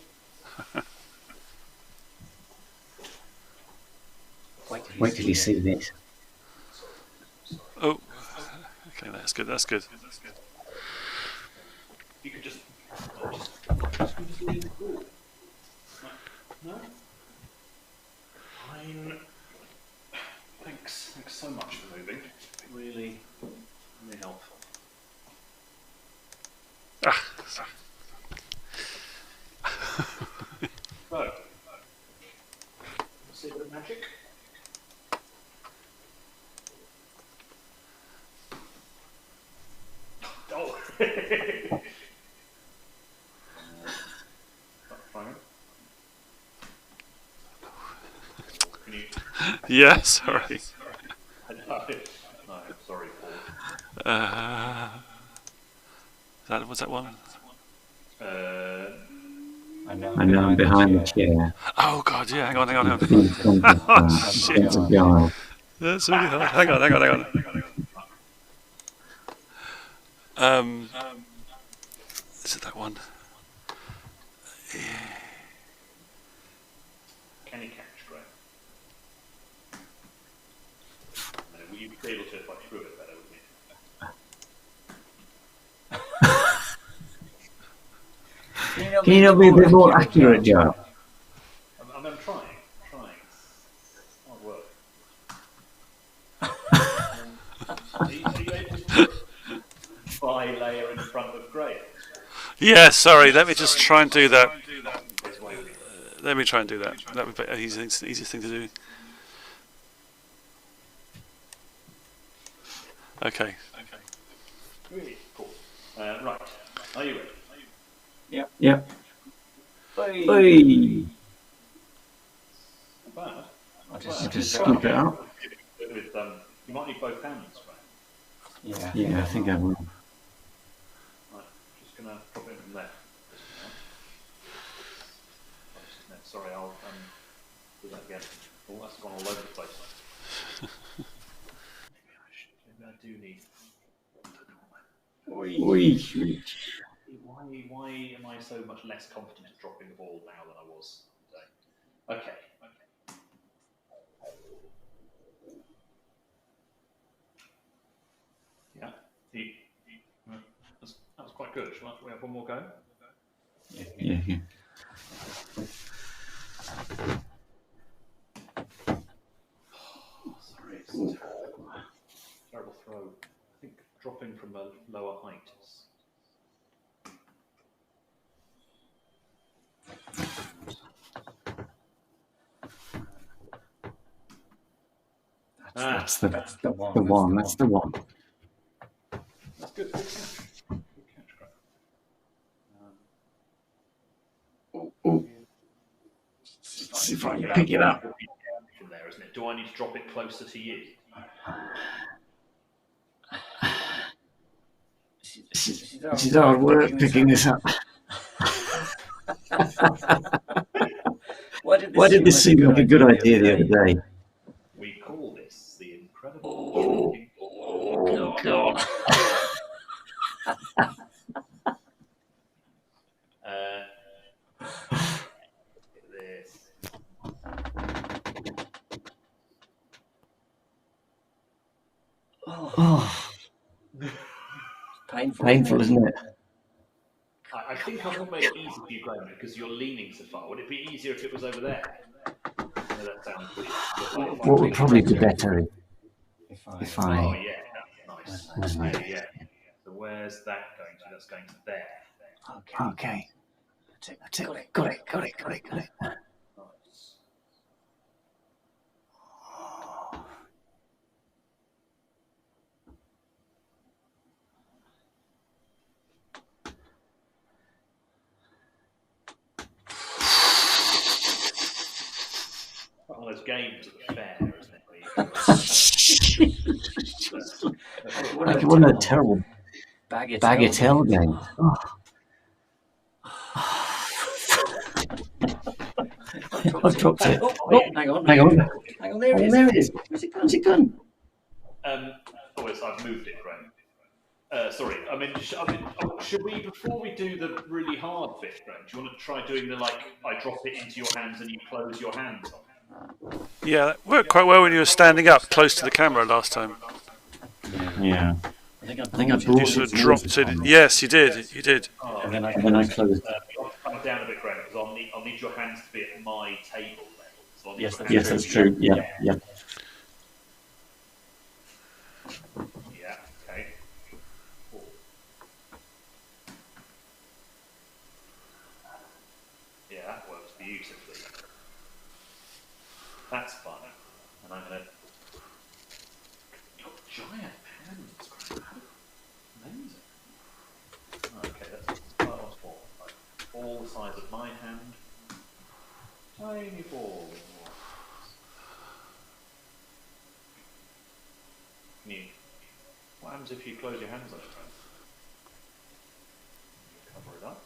Wait till you see this. Oh. Okay, that's good. That's good. You could just leave the ball. No? Fine. Thanks so much for moving. Really helpful. Ah. So, see a bit of magic? Oh! Can you... Yeah, sorry. No, sorry, Paul. Was that one? I know I'm behind the chair. Oh God, yeah. Hang on. Oh shit. That's a guy. That's really hard. Hang on. Is it that one? Can you catch, Graham? Will you be able to if I threw it better, wouldn't you? Can you not be a bit more accurate, Joe? I'm trying. Hard work. Are you able to put by layer in front of Graham? Yeah, sorry. Let me just try and do that. Let me try and do that. That would be the easiest thing to do. Okay. Really cool. Right. Are you ready? Yep. Hey. Not bad. I'll just scoop it up. With, you might need both hands, right? Yeah, I think I will. Right. Just gonna drop it from there. Sorry, I'll do that again. Oh, that's gone all over the place. Maybe I do need. Why am I so much less confident at dropping the ball now than I was today? Okay. Yeah. That was quite good. Shall we have one more go? Yeah. Sorry, it's a terrible throw. I think dropping from a lower height is. That's the one. That's the one. That's good. Good catch. Oh. See if I can pick it up. From there, isn't it? Do I need to drop it closer to you? This is hard work picking this up. Why did this seem like a good idea the other day? We call this the incredible. Oh God. Painful, isn't it? I think I've not made it easy for you, Graham, because you're leaning so far. Would it be easier if it was over there? No, that sounds weird. What would probably be better if Oh, I... yeah, that's nice. Yeah. So where's that going to? That's going to there. Okay. Got it. Nice. One of those games at the fair, isn't it? Where you What a terrible bagatelle game. Oh. I've dropped it. Oh, hang on. There it is. Where's it gone? Yes, I've moved it, Graham. Sorry, should we, before we do the really hard bit, Graham, do you want to try doing the, I drop it into your hands and you close your hands on it? Yeah, that worked quite well when you were standing up close to the camera last time. Yeah. I think I brought You sort of dropped it. Yes, you did. Oh, And then I closed. You'll come down a bit, Graham, because I'll need your hands to be at my table level. So Yes, that's true. Yeah. Yeah, okay. Cool. Yeah, that works beautifully. That's fun. And I'm going to... You've got giant hands, Graham. Amazing. Okay, that's quite small. All the size of my hand. Tiny ball. What happens if you close your hands on it? Cover it up.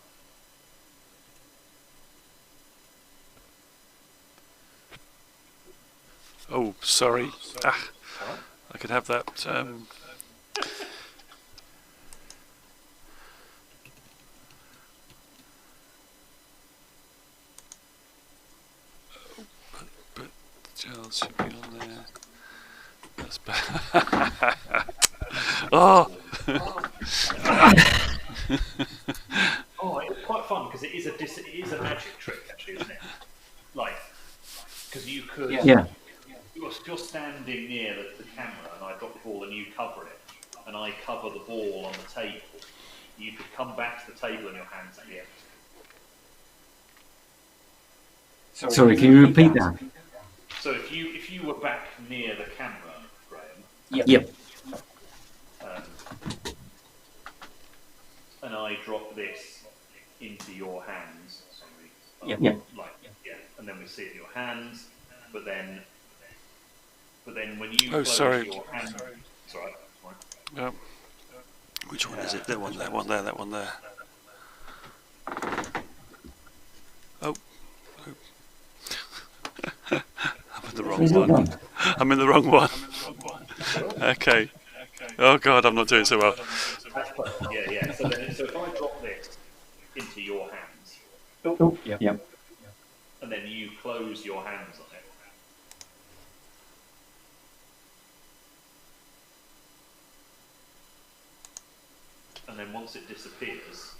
Oh, sorry. I could have that. But Giles should be on there. That's bad. Oh! Oh, it's quite fun because it is a magic trick, actually, isn't it? Because you could... Yeah. You're standing near the camera and I drop the ball and you cover it and I cover the ball on the table. You could come back to the table and your hands at the end. Sorry, can you repeat that? So if you were back near the camera, Graham, Yep. And I drop this into your hands, Yep. and then we see it in your hands, but then when you close sorry. your hands, it's all right. Yep. Which one is it? That one there. Oh. I'm in the wrong one. Okay. Oh God, I'm not doing so well. That's perfect. Yeah. So if I drop this into your hands, Yep. and then you close your hands on it, and then once it disappears,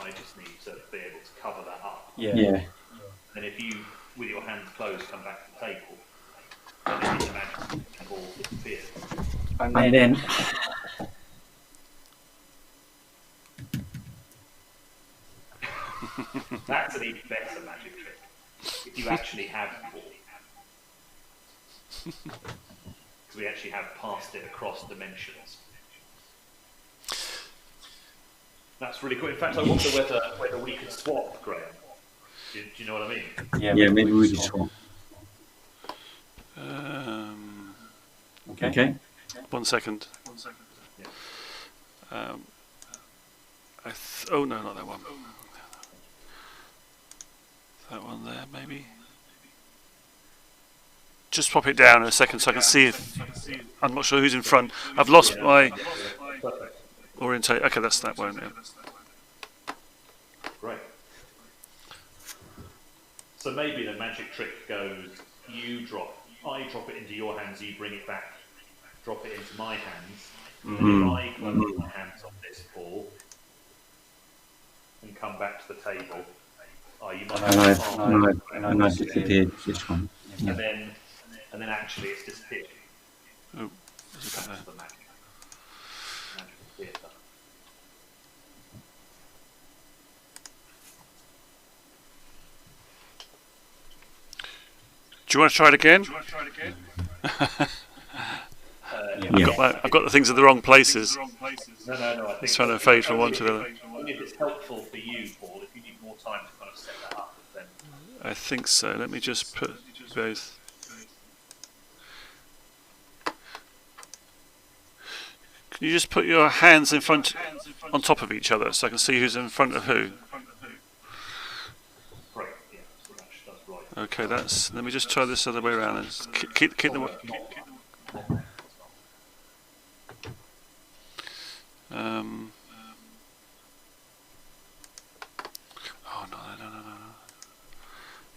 I just need to be able to cover that up. Yeah. And if you, with your hands closed, come back to the table, then it is a magic the ball disappears. And then... That's an even better magic trick. If you actually have the ball. Because we actually have passed it across dimensions. That's really cool. In fact, I wonder whether we could swap, Graham. Do you know what I mean? Yeah, maybe we could swap. Okay. 1 second. Yeah. Oh no, not that one. That one there, maybe. Just pop it down in a second so I can see if... I'm not sure who's in front. I've lost my orientation. Okay, that's that one. Yeah. Great. So maybe the magic trick goes, I drop it into your hands, you bring it back, drop it into my hands, And then if I close my hands on this ball and come back to the table, you might have And I've disappeared this one. Yeah. and then actually it's disappeared. Oh, That's the magic theatre. do you want to try it again? I've got the things in the wrong places. No. I think It's trying to fade from one to the other. If it's helpful for you, Paul, if you need more time to kind of set that up, then I think so. Let me just put both. Can you just put your hands in front, on top of each other, so I can see who's in front of who? great. Yeah, so that's right. Okay, let me just try this other way around. And keep the. Oh no.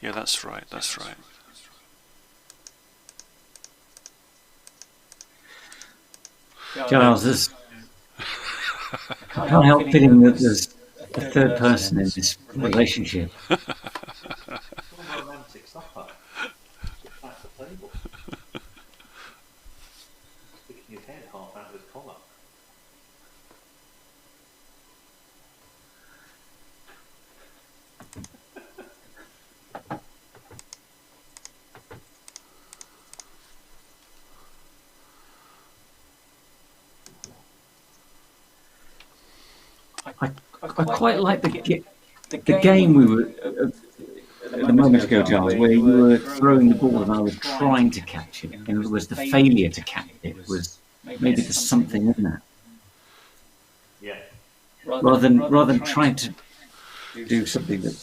Yeah, that's right. Giles, I can't help feeling that there's a third person in this relationship. It's all romantic stuff, huh? Just at the table. Sticking his head half out of his collar. I quite like the game we were a moment ago, Giles, where you were throwing the ball and I was trying to catch it. And it was the failure to catch it was maybe there's something in that. Yeah. Rather than trying to do something that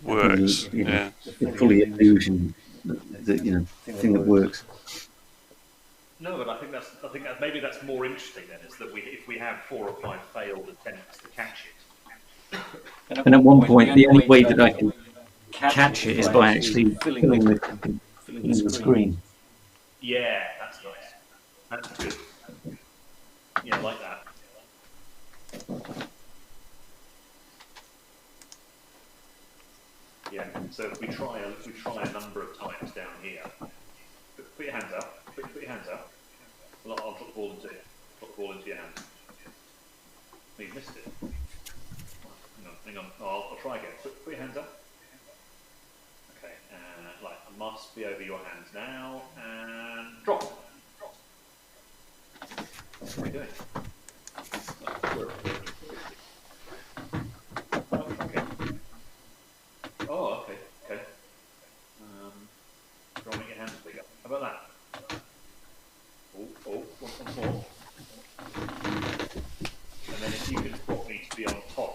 works. Yeah. fully illusion, the thing that works. No, but I think that's maybe that's more interesting then, is that if we have 4 or 5 failed attempts to catch it. And at one point, the only way that I can catch it is by actually filling the screen. Yeah, that's nice. That's good. Yeah, I like that. Yeah. So if we try a number of times down here, put your hands up. Put your hands up. Well, I'll drop the ball into you. Drop the ball into your hand. You've missed it. Hang on. Oh, I'll try again. Put your hands up. Okay. I must be over your hands now. And drop. What are we doing? Oh, okay. Okay. Try and make your hands bigger. How about that? Once more. And then if you can spot me to be on top.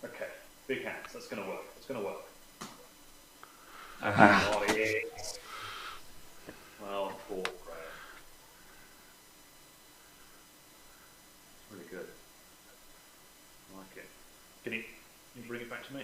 Okay, big hands. That's going to work. Oh, yes. Well, Paul, really good. I like it. Can you bring it back to me?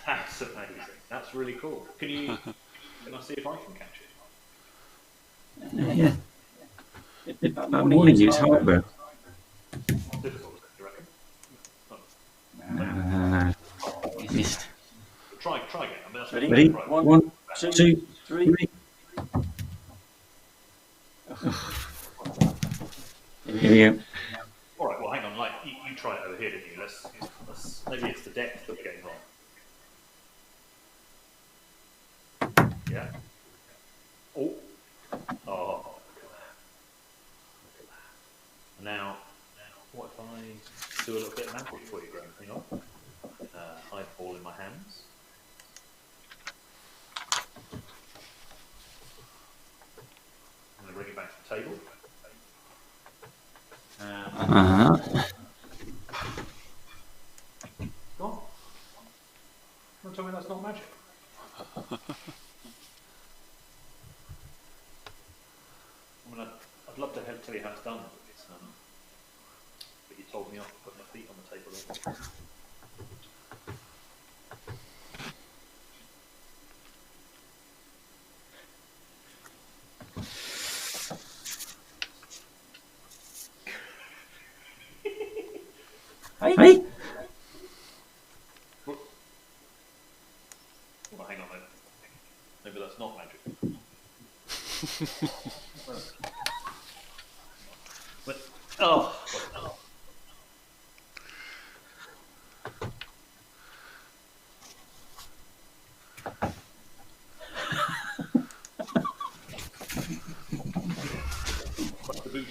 That's amazing. That's really cool. Can I see if I can catch it? Yeah. I'm warning you, it's hard, Difficult, do you reckon? Missed. Try again. I mean, that's Ready? right. 1, 2, 3. Here we go. All right. Well, hang on. You tried it over here, didn't you? Let's maybe it's the depth that we're getting wrong. Yeah. Oh. Look at that. Now, what if I do a little bit of magic for you, Graham? Hang on. Hide ball in my hands. I'm going to bring it back to the table. Gone. Don't tell me that's not magic. I'd love to tell you how it's done, but you told me off to put my feet on the table. Hey? Well, hang on, maybe that's not magic. But, oh. What's the boot?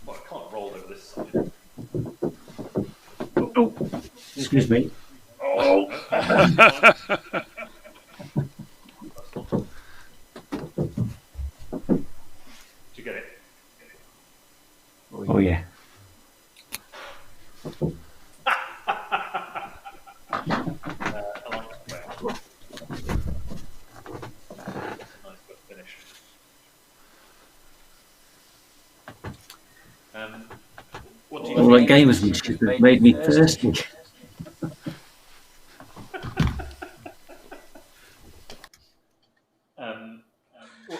Well, I can't roll over this side. Oh, excuse me. Did you get it? Oh, yeah. I like that. That's a nice quick finish. What do you All that think? gamesmanship has made me thirsty.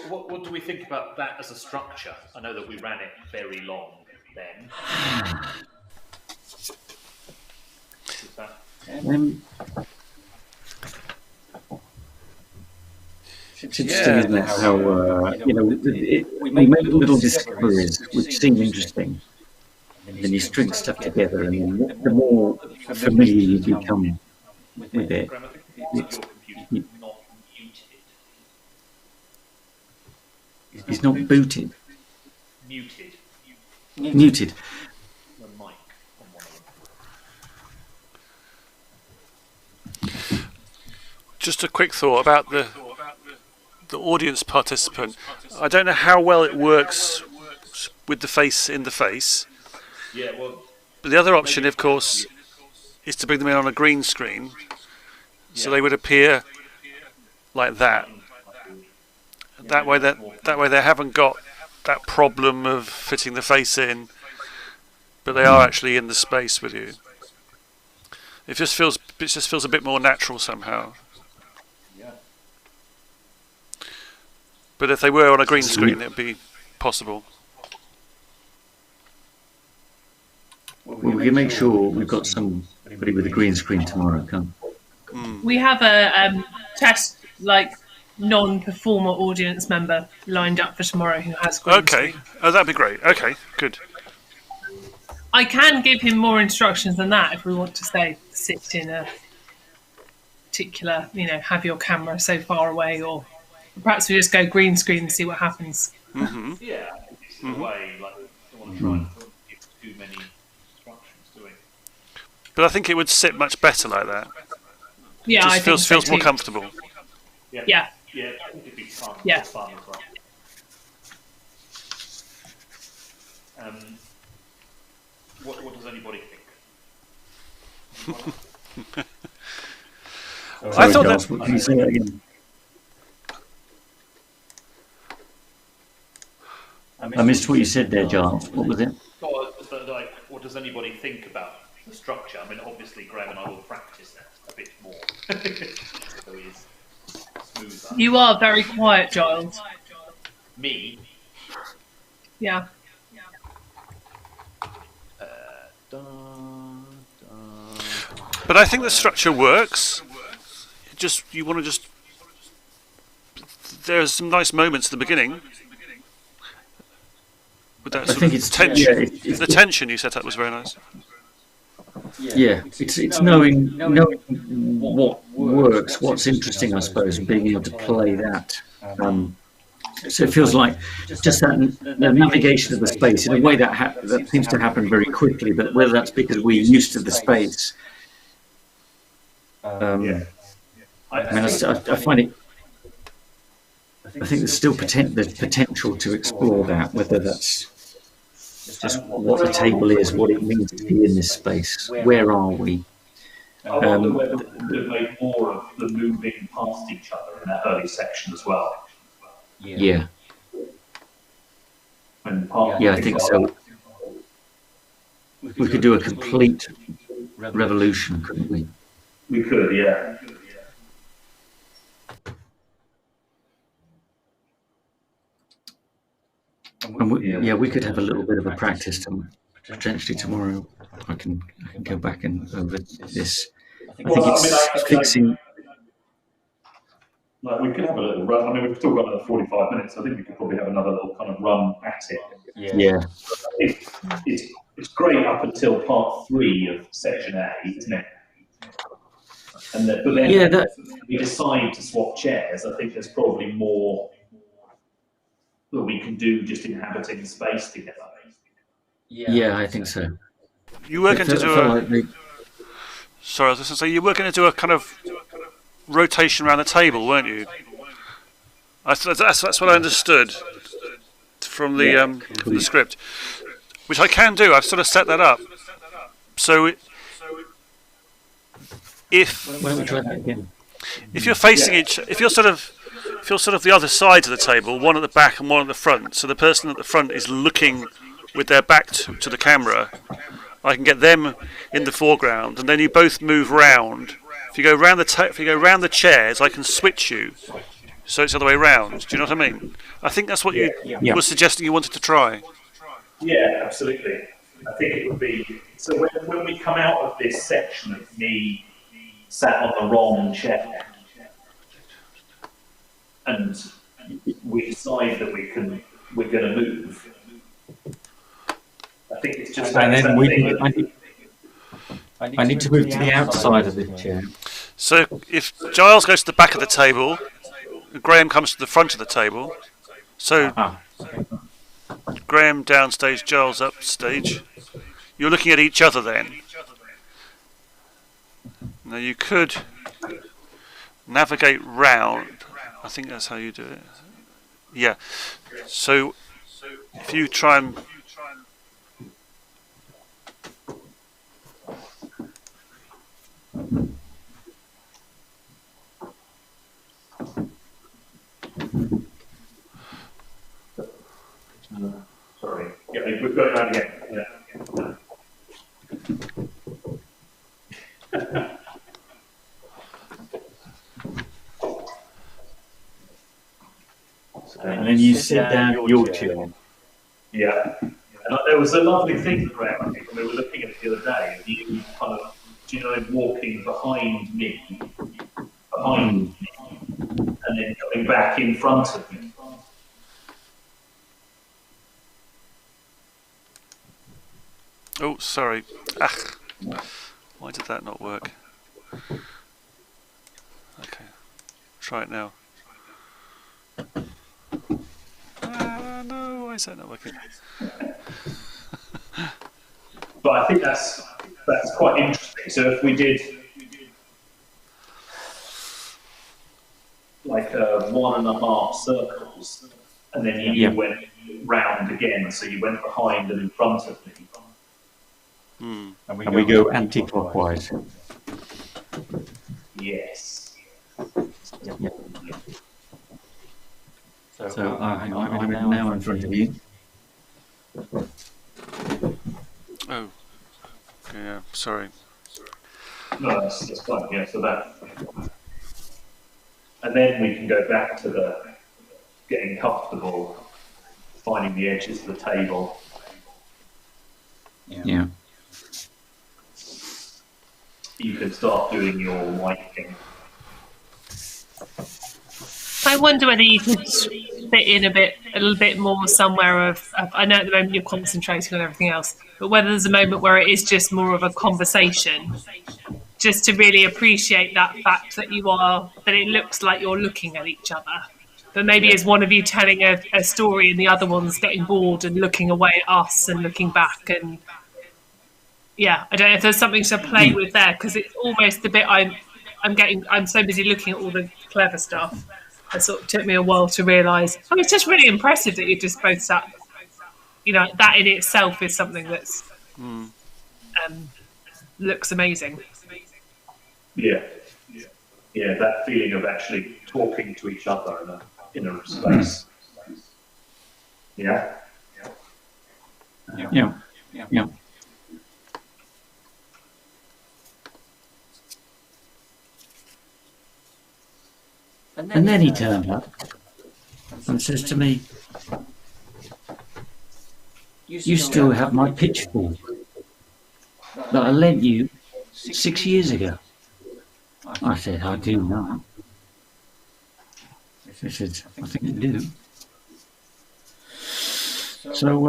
What do we think about that as a structure? I know that we ran it very long then. Is that It's interesting, isn't it? How we make little discoveries which seem interesting, and then you string stuff together, and then the more familiar you become with it, Graham, I think it's your computer not muted. it's not booted, Muted. muted. The mic on one of them. Just a quick thought about the audience participant. I don't know how well it works with the face in the face. Yeah, well, But the other option, of course, is to bring them in on a green screen, so they would appear like that. That way they haven't got that problem of fitting the face in, but they are actually in the space with you. It just feels a bit more natural somehow. yeah. But if they were on a green screen, it would be possible. We can make sure we've got somebody with a green screen tomorrow. Come. We have a test, non-performer audience member lined up for tomorrow who has green Okay. screen. Oh, that'd be great. Okay, good. I can give him more instructions than that if we want to say sit in a particular, have your camera so far away, or perhaps we just go green screen and see what happens. Yeah, it's the way, you don't want to try and give too many instructions, do we? But I think it would sit much better like that. Yeah, I Just think so feels more too. comfortable. Yeah. Yeah. Yeah, I think it'd be fun. Yeah. Fun as well. What does anybody think? I thought Giles, that. can you say that again? I missed what you said there, Giles. What was it? What does anybody think about the structure? I mean, obviously, Graham and I will practice that a bit more. So he's smoother. You are very quiet, Giles. Me? Yeah. But I think the structure works. You want to just. There's some nice moments at the beginning. With that sort think of it's- tension. yeah, it's- The tension you set up was very nice. Yeah, it's knowing what works, what's interesting, I suppose, and being able to play that. So it feels like just the navigation of the space in a way that seems to happen very quickly. But whether that's because we're used to the space, I mean, I find it. I think there's still there's potential to explore that, whether that's just what the table is, what it means to be in this space, where are we, I wonder whether we could have made more of the moving past each other in that early section as well. Yeah. And Yeah, I think so. We could do a complete revolution, couldn't we? We could, yeah. And we could have a little bit of a practice potentially tomorrow. I can go back and over this. I think it's fixing. Like we could have a little run. I mean, we've still got another 45 minutes. I think we could probably have another little kind of run at it. Yeah. It's great up until part 3 of section A, isn't it? And but then if we decide to swap chairs, I think there's probably more that we can do just inhabiting space together. Yeah, I think so. You were going to do Sorry, I was going to say you were going to do a kind of rotation around the table, weren't you? That's what I understood from the script, which I can do. I've sort of set that up. So if Why don't we try that again? if you're facing if you're sort of the other sides of the table, one at the back and one at the front, so the person at the front is looking with their back to the camera, I can get them in the foreground, and then you both move round. If you go round the chairs, I can switch you, so it's the other way round. Do you know what I mean? I think that's what you were suggesting you wanted to try. Yeah, absolutely. I think it would be so when we come out of this section of me sat on the wrong chair, and we decide that we're going to move. I think it's just. And then I need to move to the outside of the chair. So if Giles goes to the back of the table, Graham comes to the front of the table. So Graham downstage, Giles upstage. You're looking at each other then. Now you could navigate round. I think that's how you do it. Yeah. So if you try and sorry. Yeah, we've got it around again. Yeah. And then you sit down in your chair. Yeah. And there was a lovely thing, Graham, I think, when we were looking at it the other day, of you kind of, walking behind me, and then coming back in front of me. oh, sorry. Why did that not work? Okay, try it now. No, why is that not working? But I think that's quite interesting. So if we did like 1.5 circles, and then you went round again, so you went behind and in front of me. And we go anti-clockwise. Yes. So I'm now in front of you. Oh, yeah, sorry. No, that's fine. Yeah, so that, and then we can go back to the getting comfortable, finding the edges of the table. Yeah. You can start doing your wiping. I wonder whether you could fit in a little bit more somewhere of I know at the moment you're concentrating on everything else, but whether there's a moment where it is just more of a conversation, just to really appreciate that fact that that it looks like you're looking at each other. But maybe as one of you telling a story and the other one's getting bored and looking away at us and looking back, and yeah, I don't know if there's something to play with there, because it's almost the bit I'm so busy looking at all the clever stuff. It sort of took me a while to realise. I mean, it's just really impressive that you just both sat. That in itself is something that's looks amazing. Yeah, yeah, that feeling of actually talking to each other in a space. Yeah. Yeah. And then he turned up and says to me, "You still have my pitchfork that I lent you 6 years ago." I said, "I do not." He said, "I think you do." So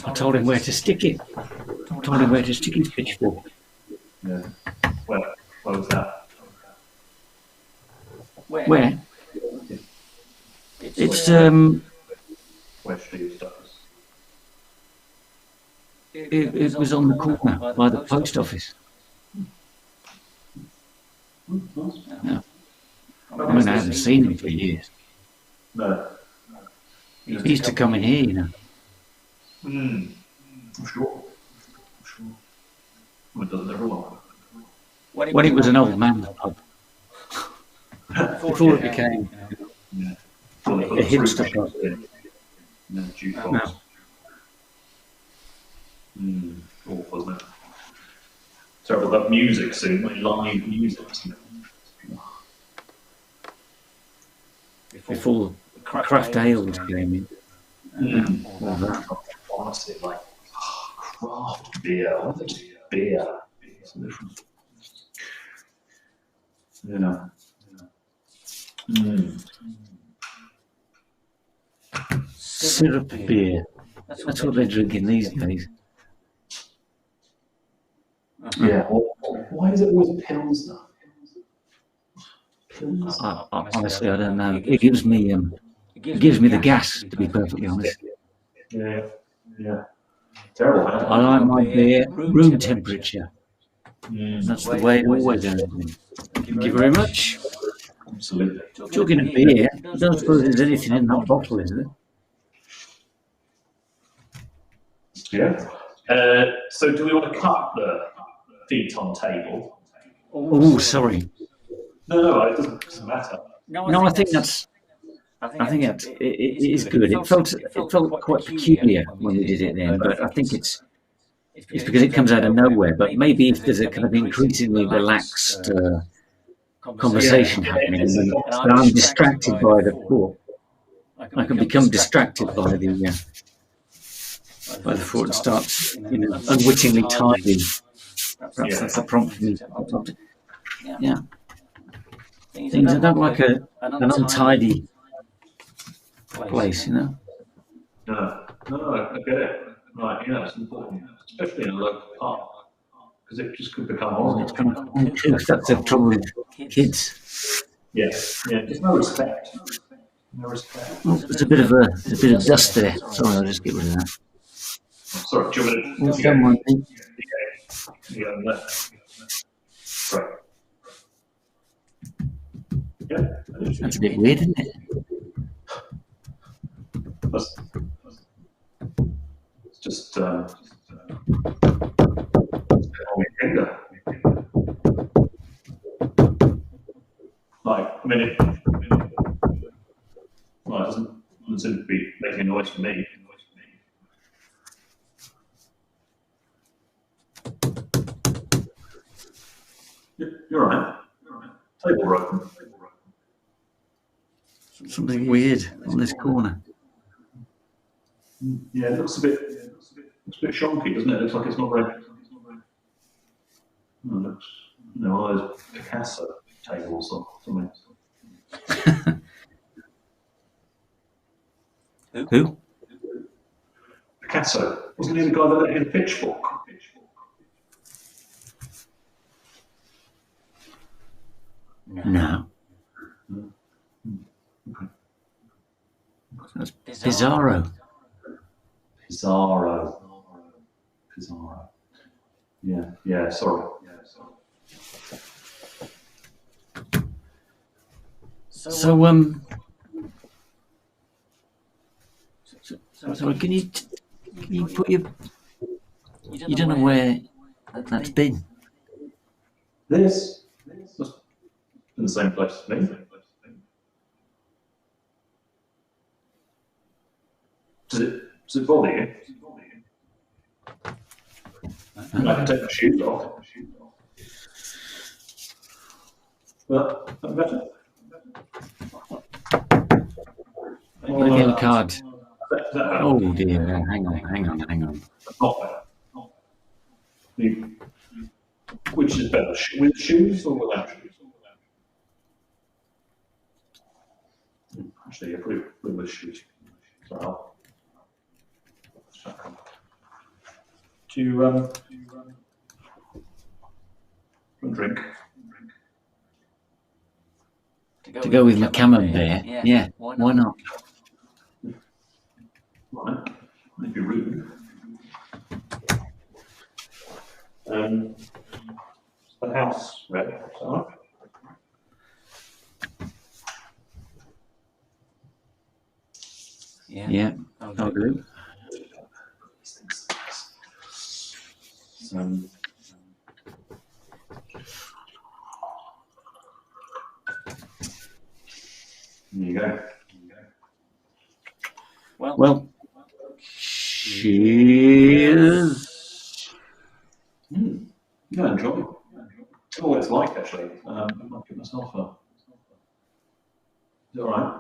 I told him where to stick it. I told him where to stick his pitchfork. Yeah. Where was that? Where? It's Where Steve does. it was on the corner by the post office. Yeah. I mean, I haven't seen him for years. No. He used to come in here, you know. I'm sure. Well, it doesn't everyone. When it was an old man's pub, before it became a hipster pub. No, jukebox. Awful, isn't it? Terrible. That music scene, like live music. Before craft ales came in. Honestly, like craft beer. What is beer? It's different. Yeah. Syrup beer. That's what they're drinking these days. Yeah. Why is it always Pilsner? Honestly, I don't know. It gives me the gas, to be perfectly honest. Yeah. Terrible. I like my beer room temperature. That's the way it always has been. Thank you very much. Absolutely. Talking of beer, I don't suppose there's anything in that bottle, is there? Yeah. So do we want to cut the feet on table? Oh, sorry. No, it doesn't matter. No, I think that's it is good. It felt quite peculiar when we did it then, but I think it's because it comes out of nowhere. But maybe if there's a kind of increasingly relaxed conversation happening, and I'm distracted by the thought, I can become distracted by the thought and start, unwittingly tidying. Perhaps that's a prompt for me. Yeah. Things I don't like an untidy place, you know. No, I get it. Right, yeah, it's important, especially in a local park, because it just could become horrible. It's kind of that's the trouble with kids. Yeah, there's no respect. No respect. Oh, there's a bit of dust there. Sorry, I'll just get rid of that. Sorry, do you want to? Don't mind me. Yeah, right. Yeah, That's a bit weird, isn't it? It's just how we finger. Like, I mean, it doesn't seem to be making a noise for me. You're right. Table broken. Something weird on this corner. Yeah, it looks a bit shonky, doesn't it? It looks like it's not very. It looks, one of those Picasso tables or something. Who? Picasso. Wasn't he the guy that let in a pitchfork? No. That's Pizarro. Pizarro. Yeah, sorry. So can you put your? You don't know where that's been. This was in the same place as me. Does it bother you? I can take my shoes off. Well, that better? The yellow card. Is that Oh dear. Hang on. not better? Which is better, with shoes or without shoes? Actually, yeah, probably with shoes. So I'll do you drink? To go with my camembert. Yeah. Why not? Right. Maybe rude. The house red, is that right? Yeah. I'll do. There you go. Well, cheers. Yeah, enjoy. Oh, what it's like actually. I might give myself a. Is it all right?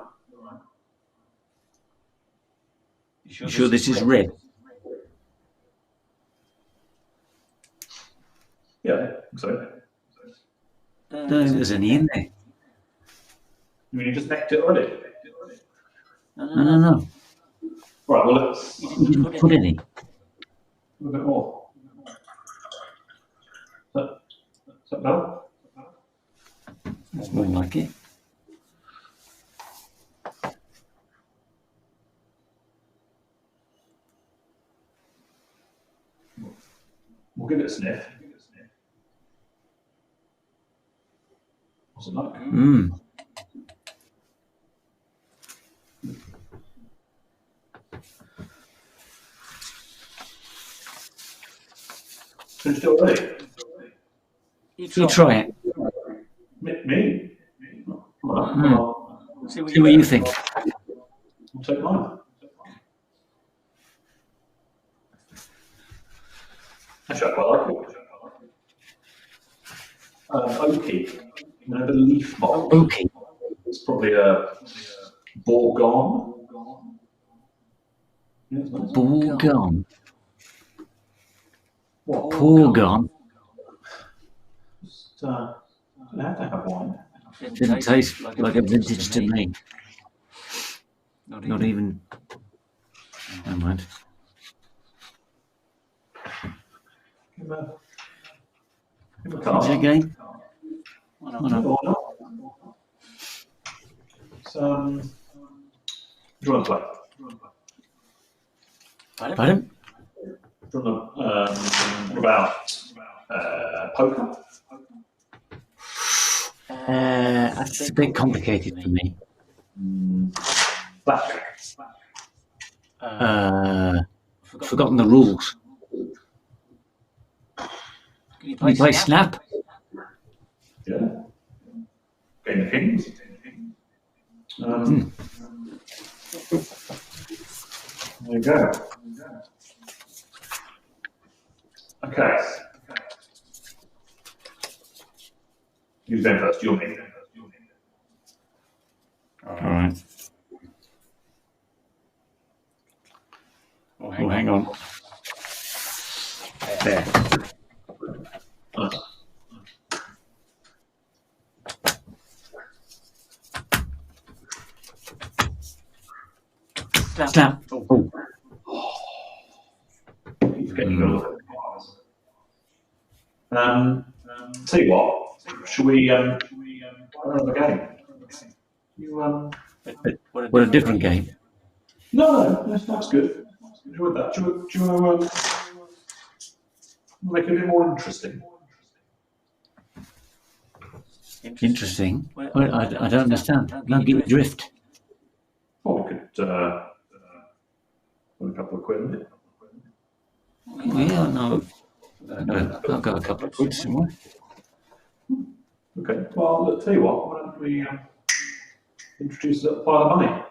You sure this is red? Yeah, I think so. Don't think there's any in there. I mean, you just necked it already. No. Right, well, let's You didn't put any. a bit more. Is that better? That's more like it. We'll give it a sniff. What's it like? Finished it already? You try it. Me? Right, well, See what you think. I'll take mine. Actually, I quite like it. Oaky. You know, the leaf mold. Okay. It's probably a Bourgogne. Yeah, it's nice. Bourgogne. What? Bourgogne. Just, I have to have wine. Didn't taste like a vintage to me. Not even. Never mind. Give a Is it card. again? Why not? So, do you want to play? Pardon? Do you want to, what about poker? That's a bit complicated for me. Blackjack. Forgotten the rules. Can you play Snap? Yeah. Game of Kings. There you go. Okay. Who's going first? You're me. All right. Oh, hang on. There. Snap. Oh. He's getting good. Tell you what, shall we have another game? You What a different game. No, that's good. Enjoyed that. Do you want to make it a bit more interesting? Interesting. Well, I don't understand. I don't get your drift. Well, we could put a couple of quid in it. Yeah, no. I've got a couple of quid somewhere. Okay, well, look, tell you what, why don't we introduce a little pile of money?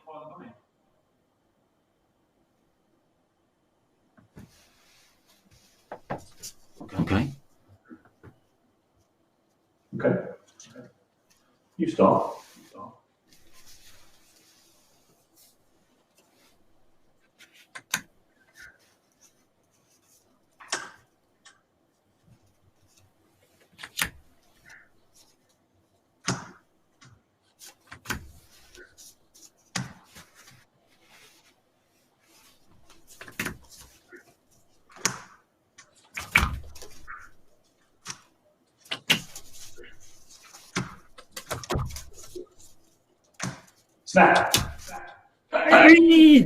Okay. Okay. You start. Snap. Hey!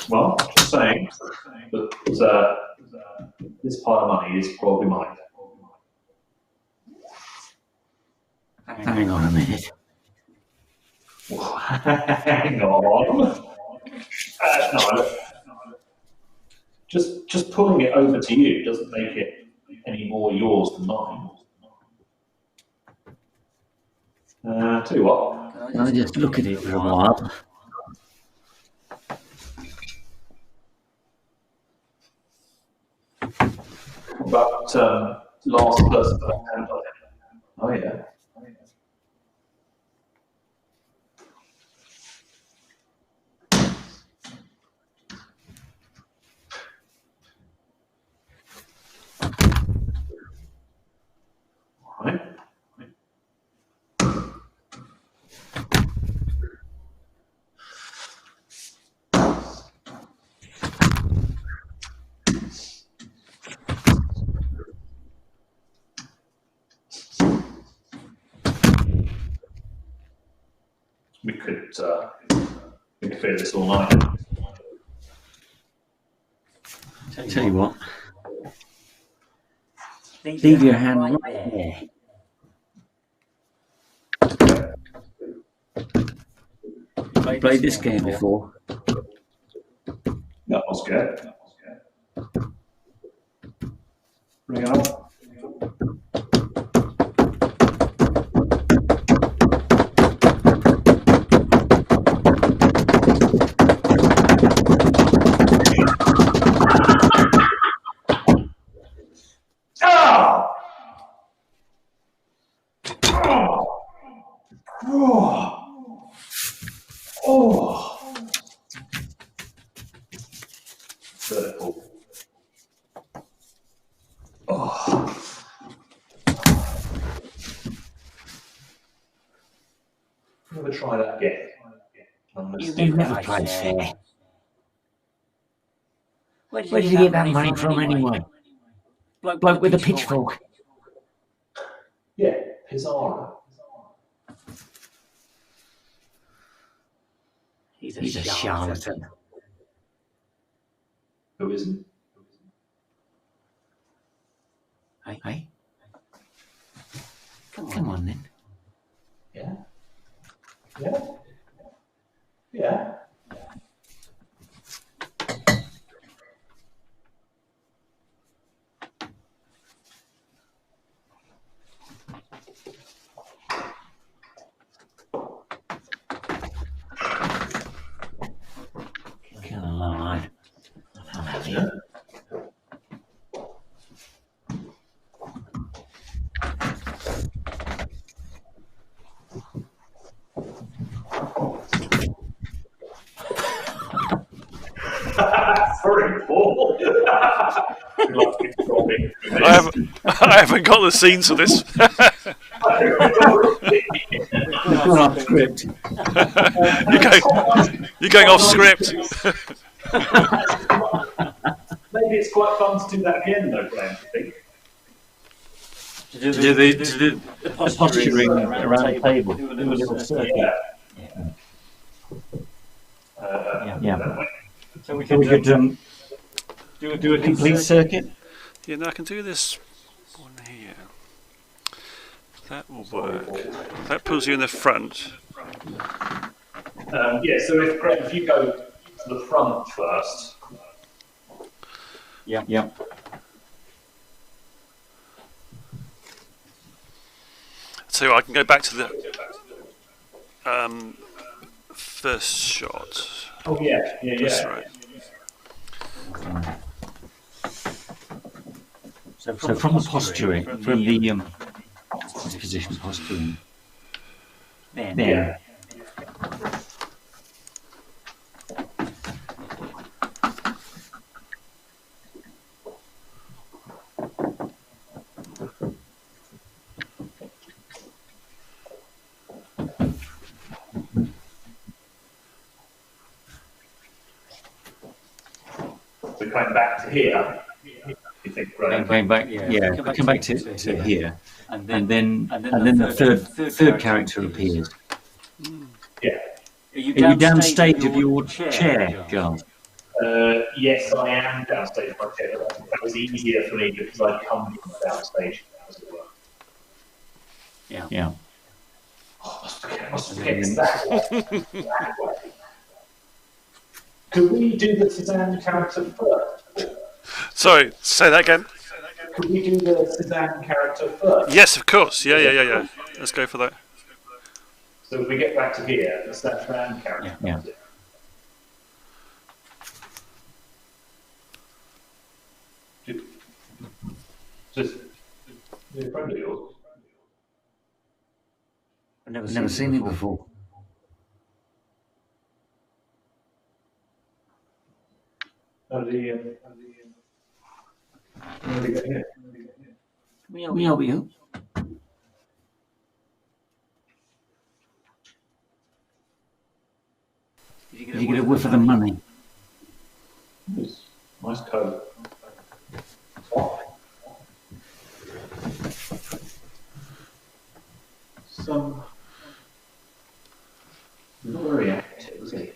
Well, just saying that this pile of money is probably mine. Hang on a minute. Hang on. No, just pulling it over to you doesn't make it any more yours than mine. Tell you what. I'll just look at it for a while. But last person to hand on it. Oh yeah. Right. We could figure this all night. Tell you what. Leave your hand right there. Played this game before. No, I was scared. Bring it on. Ah! Oh! Oh! Vertical. Oh. Never try that again. You never play fair. Where did you get that money from anyway? Bloke with a pitchfork. Yeah, Pizarro. He's a charlatan. Who isn't? Hey? Come on then. Yeah. Yeah. Yeah. Come on. I'll have you. Sorry, Paul. I haven't got the scenes for this. We've gone off script. You're going off script. Maybe it's quite fun to do that again, though, Graham, I think. To do the posturing around the table. Do a little circuit. Yeah. So we could do a complete circuit. Yeah, no, I can do this one here. That will work. That pulls you in the front. Yeah, so if you go to the front first. Yep. So I can go back to the first shot. Oh yeah, yeah, That's yeah. right. So from the posturing, from the position posturing, then Yeah. So coming back to here, you think, right? going back, come back to here, and then the third character appears. Yeah. Are you downstage of your chair, Giles? Yes, I am downstage of my chair. That was easier for me because I'd come from downstage, as it were. Yeah. I must have guessed that way. Could we do the Suzanne character first? Sorry, say that again. Could we do the Suzanne character first? Yes, of course. Yeah. Let's go for that. So if we get back to here, the Suzanne character. Yeah. Just a friend of yours. I've never seen him before. How did he get here? Can we help you? Did you get a whiff of the money? Nice coat. Some not very active, is he?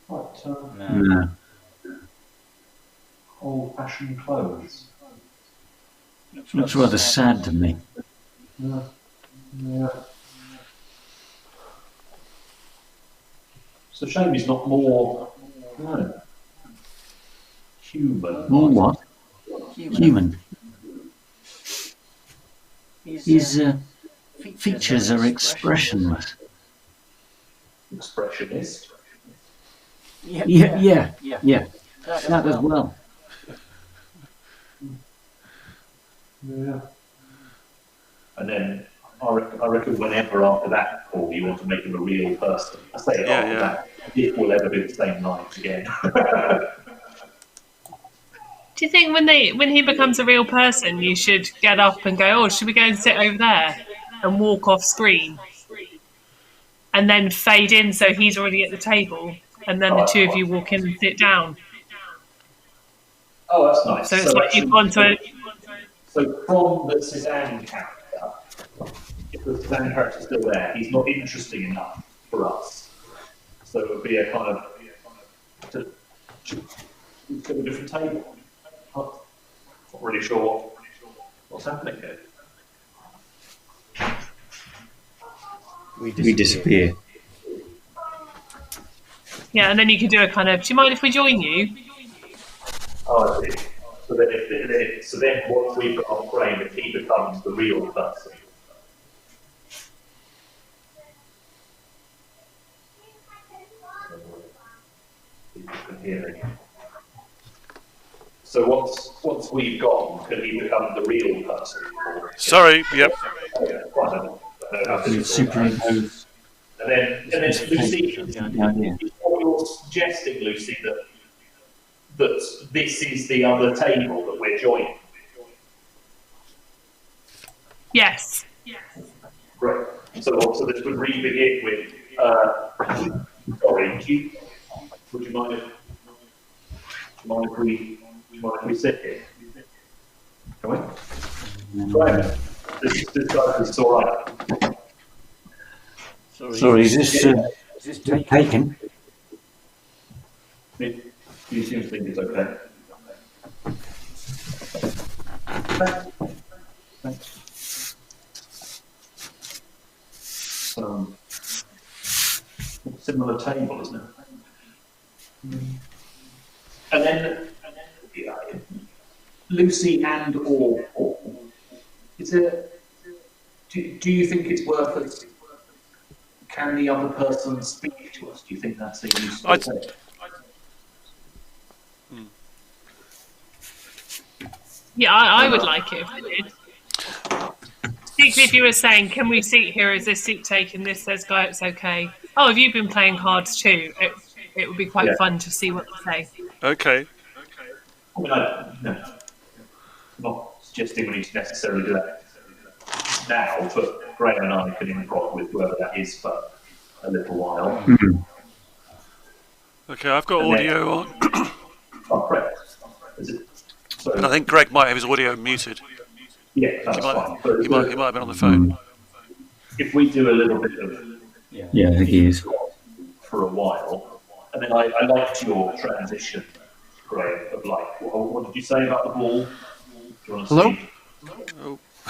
Quite No. old-fashioned clothes. Looks rather sad to me. Yeah. It's a shame he's not more human. More what? Human. His features are expressionless. Expressionist. Yeah. That as well. Yeah. And then I reckon whenever after that call you want to make him a real person. I say it after that. It will ever be the same night again. Do you think when he becomes a real person, you should get up and go, oh, should we go and sit over there and walk off screen? And then fade in so he's already at the table, and then the two of you walk in and sit down. Oh, that's nice. So it's like you've gone to a... So from the Suzanne character, if the Suzanne character's still there, he's not interesting enough for us. So it would be a kind of to a different table. Not really sure what's happening here. We disappear. Yeah, and then you could do a kind of, do you mind if we join you? Oh, I see. So then once we've got our frame, if he becomes the real person. People can hear me. So once we've gone, can he become the real person? Sorry. Yep. Superimpose. And then Lucy, what you're suggesting, Lucy, that this is the other table that we're joining. Yes. Right. So this would really begin with. Sorry, would you mind if we sit here? Can we? Right. This is all right. Sorry, is this taken? You seem to think it's okay. Thanks. Similar table, isn't it? And then Lucy and or Is it? Do you think it's worth it? Can the other person speak to us? Do you think that's a useful I'd- thing? Yeah, I would like it if they did. Particularly if you were saying, can we seat here? Is this seat taken? This says go, it's okay. Oh, have you been playing cards too? It would be quite Yeah. fun to see what they say. Okay. I mean, not suggesting we need to necessarily do that now, but Graham and I can improv with whoever that is for a little while. Okay, I've got And then- audio on, Oh, great. Is it? So, but I think Greg might have his audio muted. yeah, that's He fine. might, But he might have been on the phone. if we do a little bit of Yeah, I think he is. for a while, and then I liked your transition, Graham, of like, what did you say about the ball? Do you want to Hello?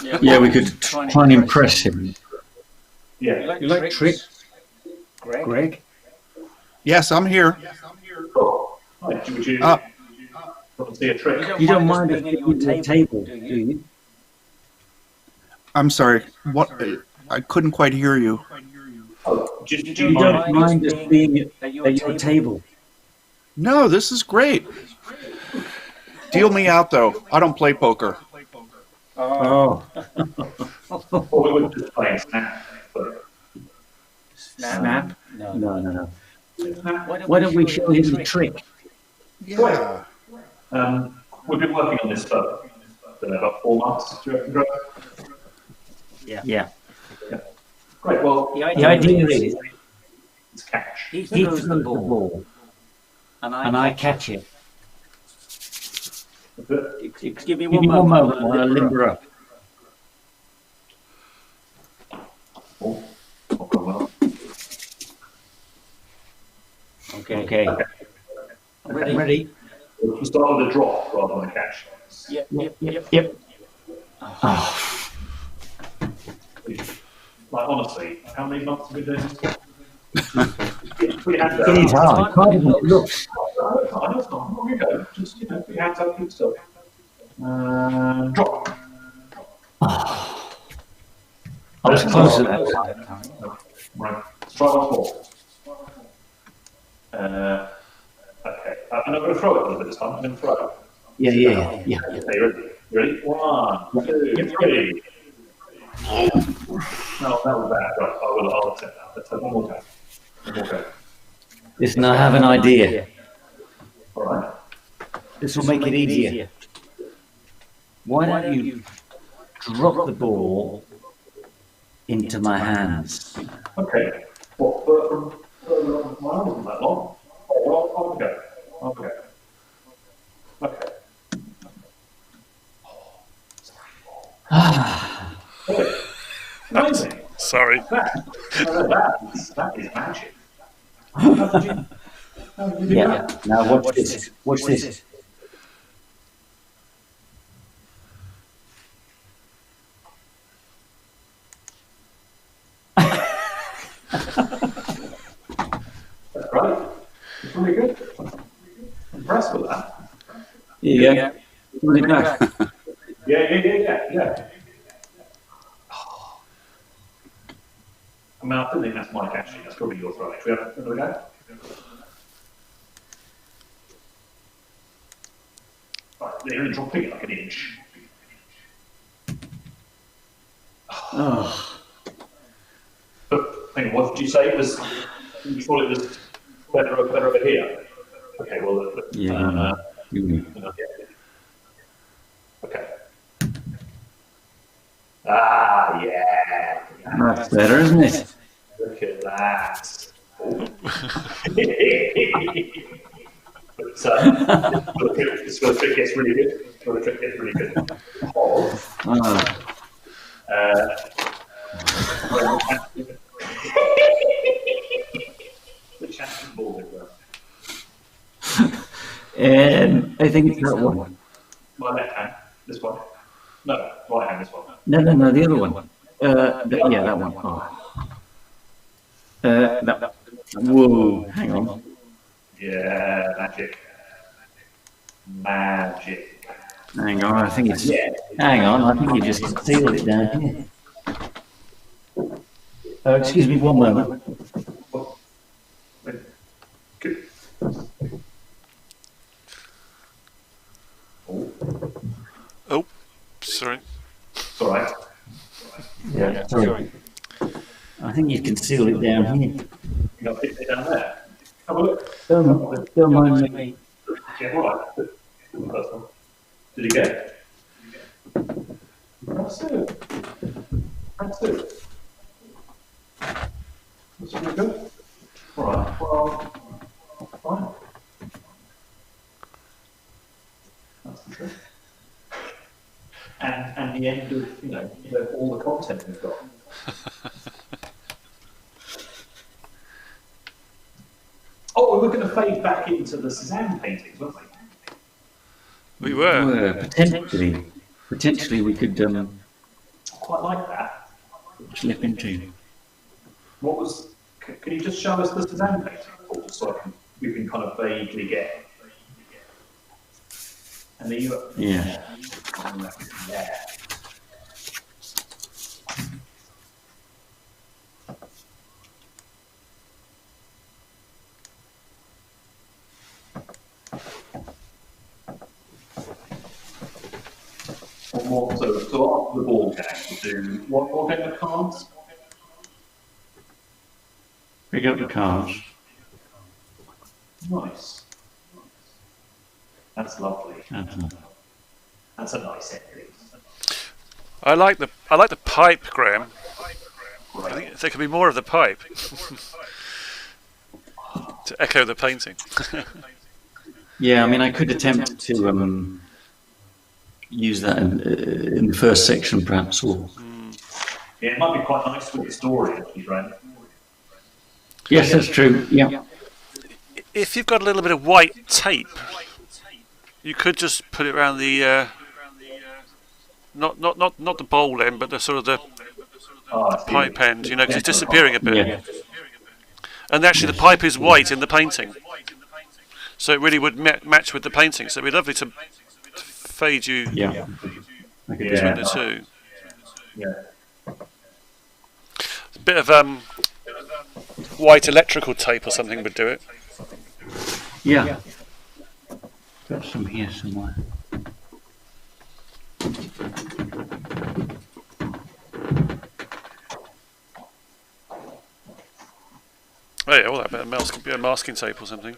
see? Yeah, we could try and impress him. Yeah. You like tricks, Greg? Yes, I'm here. Cool. Right, would you Uh, want to see a trick? You don't mind us being at your table, do you? I'm sorry. What? I couldn't quite hear you. Oh, do You you don't mind? mind us being at your table? No, this is great. Deal me out, though. I don't play poker. Oh, Or we would just play Snap. But snap? No. Why don't we show him the trick? Yeah. we've been working on this for about 4 months. Do you reckon, Greg? Yeah. Great. Well, The idea is it's catch. he throws the ball, and I catch it. Give me one moment while I limber up. Oh, not going well. Okay. Ready? We'll start with a drop rather than a catch. Yep. Like, honestly, how many months have we been doing this? Put your hands It is up. hard. Look. I know it's not. Here we go. Just, put your hands up, keep still. Drop. I was close to that. Right. Let's try once more. Okay. I'm not going to throw it a little bit this time. I'm going to throw it. Yeah. Okay, ready? Ready? 1, 2, 3. No, that was bad. Right, I'll accept that. Let's have one more go. One more go. Listen, I have an idea. All right. This will make it easier. Why don't you drop the ball into my hands? Okay. Well, from my arm wasn't that long. Oh, well, I'll go. Okay. Okay. Amazing. Sorry. That is magic. How did you do Yeah. that? Now watch this. Watch this. That's great. It's really good. Impressed with that. Here you go. Put it back. Yeah. I mean, I don't think that's Mike actually. That's probably your throw. Should we have another go? Right, you're only dropping it like an inch. Oh, But hang on, what did you say? You thought it was better over here? Okay, well, yeah. okay. Ah, yeah. That's better, isn't it? Look at that. But this trick gets really good. The trick gets really good. Which hand is the ball with? I think it's that one. My left hand. This one. No, right hand. This one. No, the other one. Yeah, that one. Oh. That. Whoa, hang on. Yeah, magic. Magic. Hang on, I think it's. Hang on, I think you just concealed it down here. Oh, excuse me, one moment. Oh, sorry. It's all right. Yeah, sorry. I think you concealed it down here. You got it down there. Have a look. Don't mind me. Yeah, all right. First one. Did you get it? That's it. That's it. That's really good. All right. Well, fine. That's the truth. And the end of all the content we've got. Oh, we were going to fade back into the Cézanne paintings, weren't we? We were. Well, potentially we could Quite like that. slip into. What was? Can you just show us the Cézanne painting, or just so we can kind of vaguely get? And are you? Yeah. Yeah. So after the ball game, we'll do what more game of cards? Pick up the cards. Nice. That's lovely. Uh-huh. That's a nice ending. I like the pipe, Graham. I think there could be more of the pipe to echo the painting. Yeah, I mean, I could attempt to use that in the first section, perhaps, or. Yeah, it might be quite nice with the story, actually, right? Yes, that's true. Yeah. If you've got a little bit of white tape, you could just put it around the not the bowl end, but the sort of the pipe end. You know, because it's disappearing a bit. Yeah. And actually, the pipe is white in the painting, so it really would match with the painting. So it'd be lovely to fade you Yeah. between the two. Yeah. A bit of white electrical tape or something would do it. Yeah. Got some here somewhere. Oh yeah, all that bit of masking tape or something.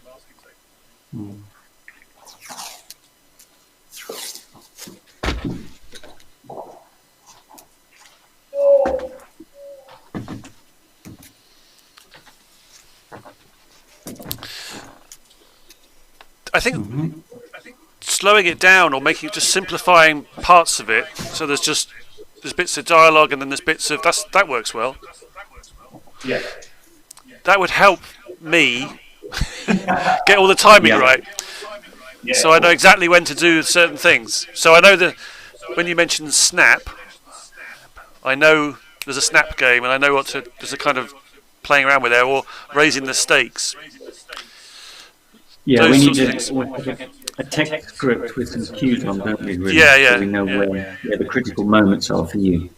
I think slowing it down or just simplifying parts of it, so there's bits of dialogue and then there's bits of that works well. Yeah. That would help me get all the timing right. Yeah. So I know exactly when to do certain things. So I know that when you mentioned snap, I know there's a snap game and I know there's a kind of playing around with there or raising the stakes. Yeah, Those we need sorts of a text script with some cues on, don't we? Really? Yeah. So we know where the critical moments are for you.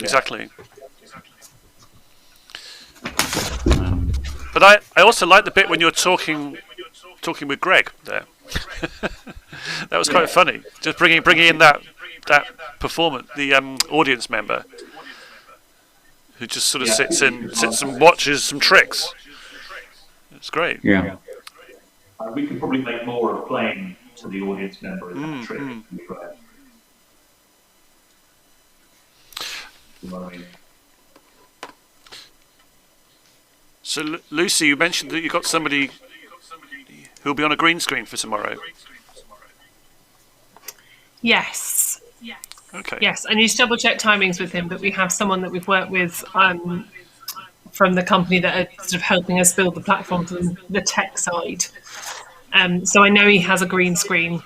Exactly. But I also like the bit when you're talking with Greg there. That was quite funny. Just bringing in that performance, the audience member who just sort of sits and watches some tricks. It's great. Yeah. We could probably make more of playing to the audience member in that trick. You know what I mean? So Lucy, you mentioned that you got somebody who'll be on a green screen for tomorrow. Yes. Okay. Yes, I need to double check timings with him, but we have someone that we've worked with from the company that are sort of helping us build the platform from the tech side. So I know he has a green screen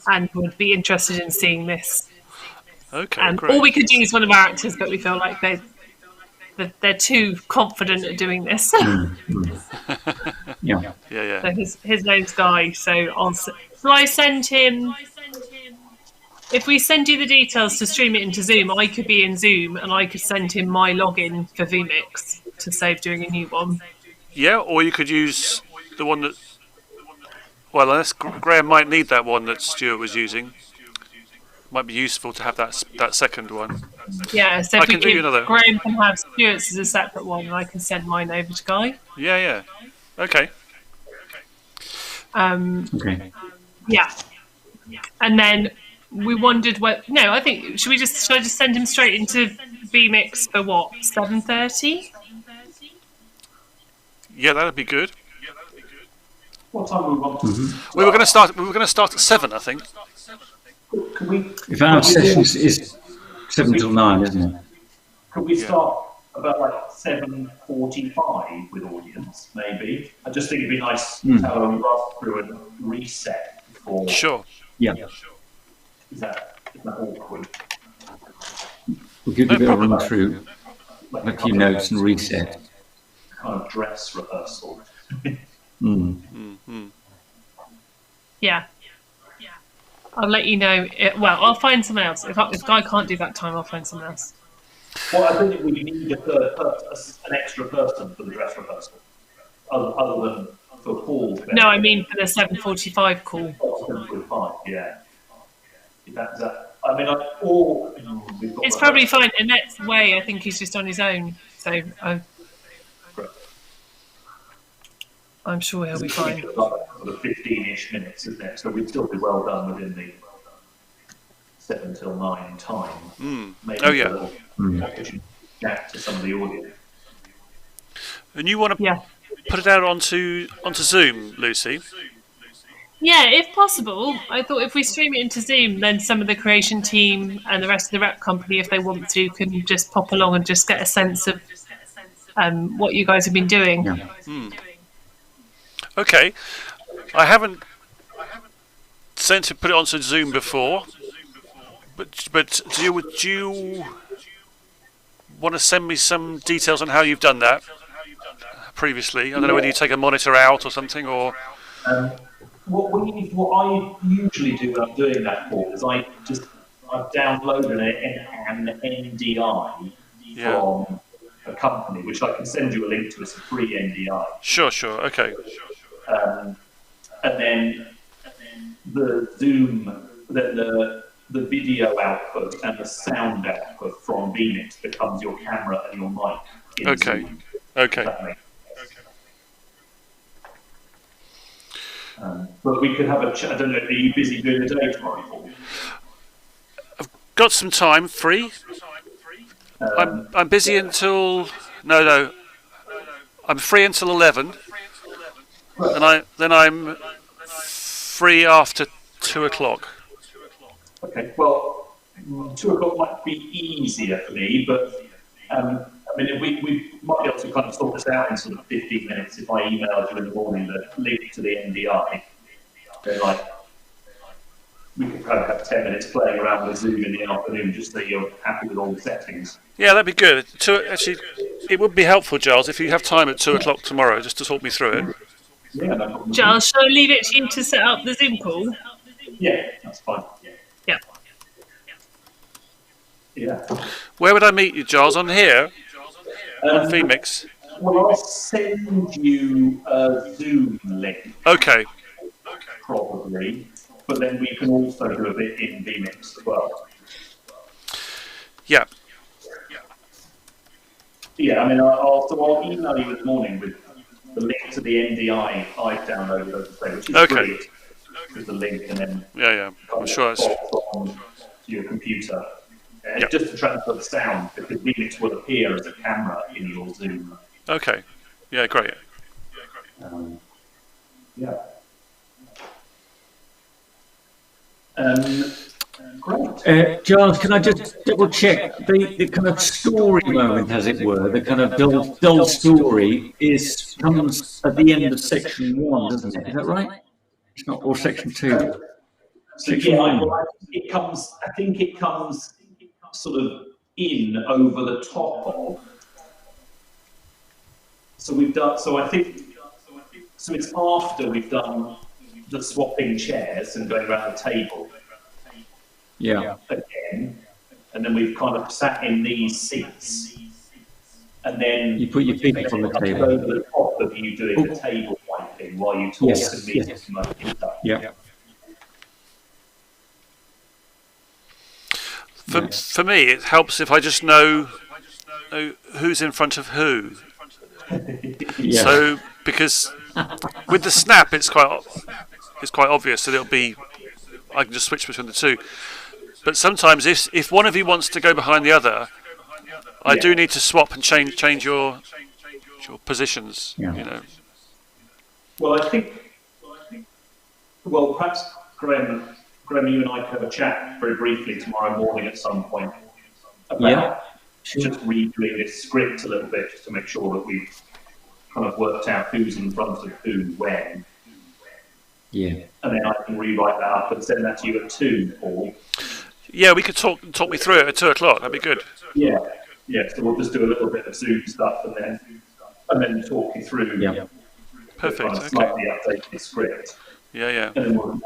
and would be interested in seeing this. Okay, great. Or we could use one of our actors, but we feel like they're too confident at doing this. Yeah. Yeah. So his name's Guy. So shall I send him If we send you the details to stream it into Zoom, I could be in Zoom and I could send him my login for vMix to save doing a new one. Yeah, or you could use the one that. Well, unless Graham might need that one that Stuart was using. Might be useful to have that second one. Yeah, so I if we can do you could, another. Graham can have Stuart's as a separate one and I can send mine over to Guy. Yeah. Okay. Okay. Yeah. And then we wondered what. No, I think should I just send him straight into vMix for what 7:30? Yeah, that'd be good. What time do we want to? We were going to start at 7, I think. Can we? If our session is 7 till 9, isn't it? Could we start about like 7:45 with audience, maybe? I just think it'd be nice to have a run through and reset before. Sure. Yeah. Is that awkward? We could No do a problem. run through Like a few notes and reset. kind of dress rehearsal. Yeah. I'll let you know. I'll find someone else. If Guy can't do that time, I'll find someone else. Well, I think we need a third person, an extra person for the dress rehearsal, other than for Paul's. No, I mean for the 7:45 call. 7:45, yeah. Is that, I mean, we've got It's probably fine. Annette's away. I think he's just on his own. So I'm sure he'll be fine. Sort of 15-ish minutes, isn't it? So we'd still be well done within the 7 till 9 time. Maybe Oh, yeah. a little opportunity to chat to some of the audience. And you want to Yeah. put it out onto Zoom, Lucy? Yeah, if possible. I thought if we stream it into Zoom, then some of the creation team and the rest of the rep company, if they want to, can just pop along and just get a sense of what you guys have been doing. Yeah. Okay. I haven't sent to put it onto Zoom before, but do you want to send me some details on how you've done that previously? I don't know whether you take a monitor out or something, or What I usually do when I'm doing that call is I've downloaded an NDI from a company, which I can send you a link to as a free NDI. Sure, okay. And then the Zoom, then the video output and the sound output from vMix becomes your camera and your mic. In Okay. Zoom. Okay. That makes sense. But we could have a chat. I don't know, are you busy during the day tomorrow, Paul? Got some time free. I'm busy until no. I'm free until 11, and then I'm free after 2 o'clock. Okay, well, 2 o'clock might be easier for me, but I mean, we might be able to kind of sort this out in sort of 15 minutes if I emailed you in the morning the link to the NDI. Then, we could kind of have 10 minutes playing around with Zoom in the afternoon just so you're happy with all the settings. Yeah, that'd be good. Actually, it would be helpful, Giles, if you have time at 2 o'clock tomorrow, just to talk me through it. Yeah, no problem. Giles, shall I leave it to you to set up the Zoom call? Yeah, that's fine. Yeah. Yeah. Where would I meet you, Giles? On here? On vMix? Well, I'll send you a Zoom link, Okay. probably, but then we can also do a bit in vMix as well. Yeah. Yeah, I mean, I'll email you in the morning with the link to the NDI I've downloaded, as I say, which is Okay. great. With the link and then Yeah. I'm sure that's... on to your computer. Yeah. Just to transfer the sound, because vMix will appear as a camera in your Zoom. Okay. Yeah, great. Yeah. Great. Giles, can I just double check the kind of story moment, as it were, the kind of dull story comes at the end of section 1, doesn't it? Is that right? It's not, or section 2. So Section yeah, one. it comes. I think it comes sort of in over the top of. So we've done. So I think. So it's after we've done the swapping chairs and going around the table. Yeah. again, and then we've kind of sat in these seats, and then You put your feet up on the over table. the top of you doing the table wiping while you talk Yes, and me yes. and stuff. Yeah. For me, it helps if I just know who's in front of who. Yeah. So because with the snap, it's quite obvious that it'll be. I can just switch between the two. But sometimes, if one of you wants to go behind the other, I do need to swap and change your positions. Yeah. You know. Well, I think. Well, perhaps Graham, you and I could have a chat very briefly tomorrow morning at some point about just redoing this script a little bit, just to make sure that we've kind of worked out who's in front of who when. Yeah. And then I can rewrite that up and send that to you at 2, Paul. Yeah, we could talk me through it at 2:00. That'd be good. Yeah. So we'll just do a little bit of Zoom stuff and then talk you through. Yeah. Perfect. Kind of Okay. slightly update the script. Yeah. And then we'll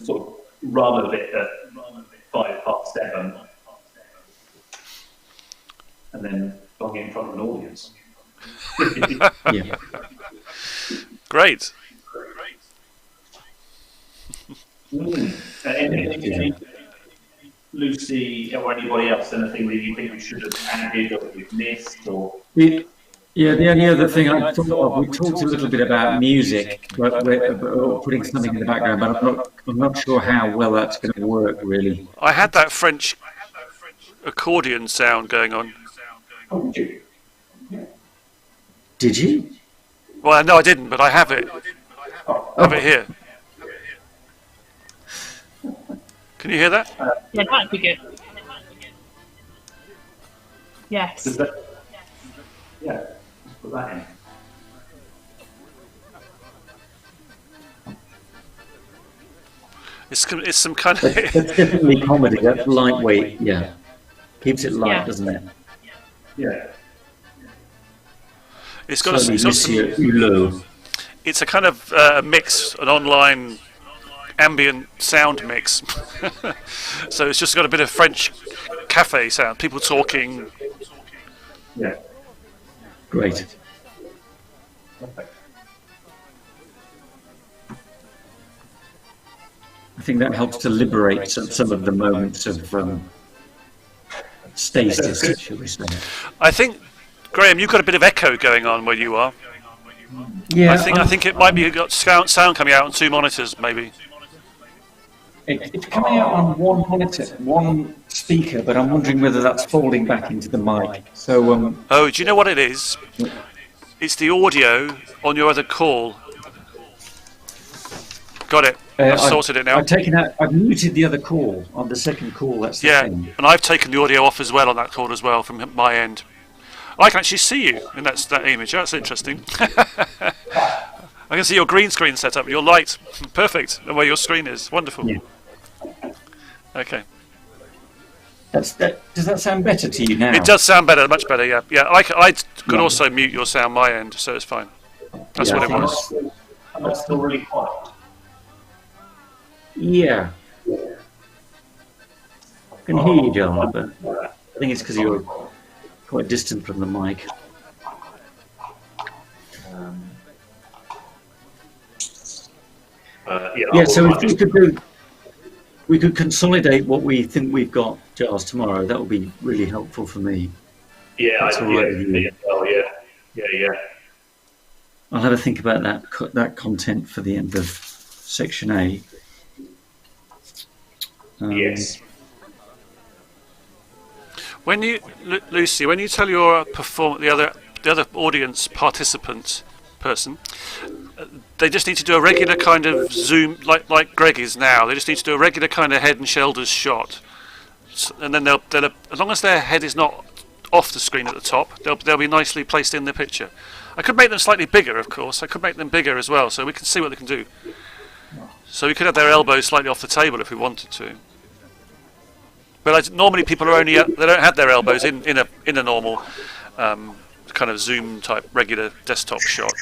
sort of run a bit at 7:05, and then bung in front of an audience. Yeah. Great. Any Lucy or anybody else, anything that you think we should have added or that we've missed, or? The only other thing I thought of, we talked a little bit about music, but or putting something in the background, but I'm not sure how well that's going to work, really. I had that French accordion sound going on. Oh, did you? Did you? Well, no, I didn't, but I have it. I have it here. Can you hear that? Yeah, that'd be good. Yes. Does that? Yeah, let's put that in. It's some kind of. That's definitely comedy. That's lightweight. Yeah. Keeps it light, Yeah. doesn't it? Yeah. It's got Slightly it's got some. Monsieur Hulot. It's a kind of mix, an online ambient sound mix. So it's just got a bit of French cafe sound, people talking. Yeah. Great. Perfect. I think that helps to liberate some of the moments of stasis, shall we say. I think, Graham, you've got a bit of echo going on where you are. Yeah, I think it might be got sound coming out on 2 monitors, maybe. it's coming out on one monitor, one speaker, but I'm wondering whether that's folding back into the mic. So, Oh, do you know what it is? It's the audio on your other call. Got it. I've sorted it now. I've muted the other call on the second call. That's the Yeah, thing. and I've taken the audio off as well on that call as well from my end. I can actually see you in that image. That's interesting. I can see your green screen set up, your light. Perfect. And where your screen is. Wonderful. Yeah. Okay. Does that sound better to you now? It does sound better, much better, yeah. Yeah, I could also mute your sound my end, so it's fine. That's Yeah, what I it think was. And that's still really quiet. Yeah. I can hear you, John, but I think it's because you're quite distant from the mic. Yeah, so if we could consolidate what we think we've got, Giles, tomorrow. That would be really helpful for me. Yeah, That's all right with you. Yeah. I'll have a think about that content for the end of section A. Yes. When you, Lucy, when you tell your the other audience participant person, they just need to do a regular kind of zoom, like Greg is now. They just need to do a regular kind of head and shoulders shot, and then they'll as long as their head is not off the screen at the top, they'll be nicely placed in the picture. I could make them slightly bigger, of course. I could make them bigger as well, so we can see what they can do. So we could have their elbows slightly off the table if we wanted to. But normally people are they don't have their elbows in a normal kind of zoom type regular desktop shot.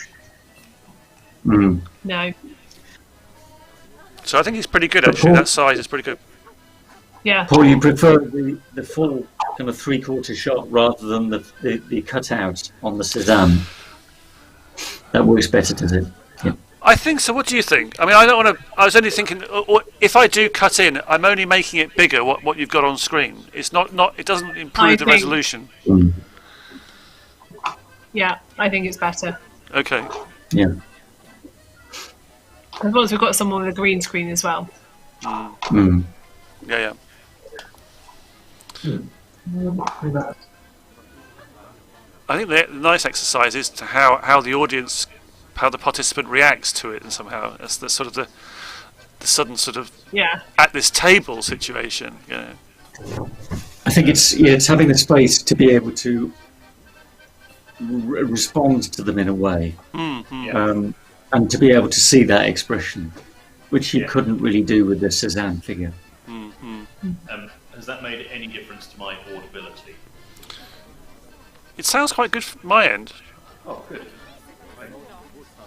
Mm. No. So I think he's pretty good actually. That size is pretty good. Yeah. Paul, you prefer the full kind of three-quarter shot rather than the cutout on the Cézanne? That works better, does it? Yeah. I think so. What do you think? I mean, I don't want to. I was only thinking, if I do cut in, I'm only making it bigger. What you've got on screen, it's not. It doesn't improve the resolution. Mm. Yeah, I think it's better. Okay. Yeah. As long as we've got someone with a green screen as well. Mm. Yeah. I think the nice exercise is to how the audience, how the participant reacts to it, and somehow that's the sort of the sudden sort of at this table situation. Yeah. I think it's having the space to be able to respond to them in a way, and to be able to see that expression, which you couldn't really do with the Cézanne figure. Has that made any difference to my audibility? It sounds quite good from my end. Oh, good.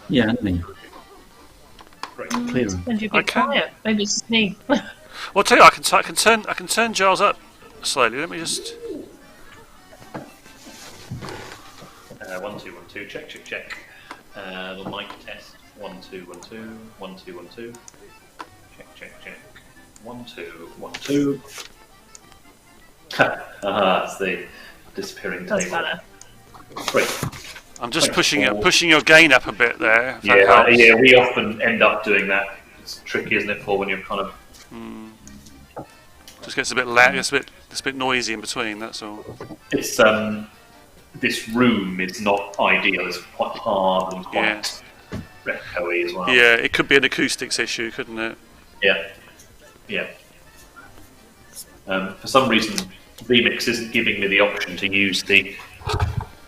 Yeah, I mean, Great. clearly. And you'd be quiet. Maybe it's just me. Well, I'll tell you, I can turn Giles up slightly. Let me just. 1 2 1 2. Check. The mic test. 1 2 1 2 1 2 1 2. Check. 1 2 1 2. That's the disappearing That's table. better. Great. I'm just pushing your gain up a bit there. If that Yeah, helps. yeah. We often end up doing that. It's tricky, isn't it, Paul, when you're kind of. Just gets a bit loud. It's a bit noisy in between. That's all. It's this room is not ideal. It's quite hard and quite echoey as well. Yeah, it could be an acoustics issue, couldn't it? Yeah. For some reason, vMix isn't giving me the option to use the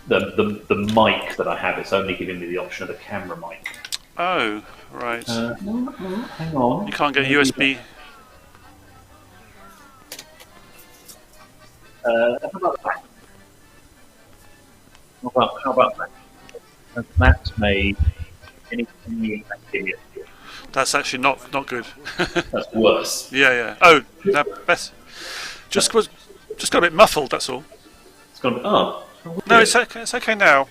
mic that I have. It's only giving me the option of the camera mic. Oh, right. Hang on. You can't get USB. How about that? How about that? That's made any bacteria. That's actually not good. That's worse. Yeah. Oh, that best. Just got a bit muffled. That's all. It's gone. Oh. No, it's okay. It's okay now.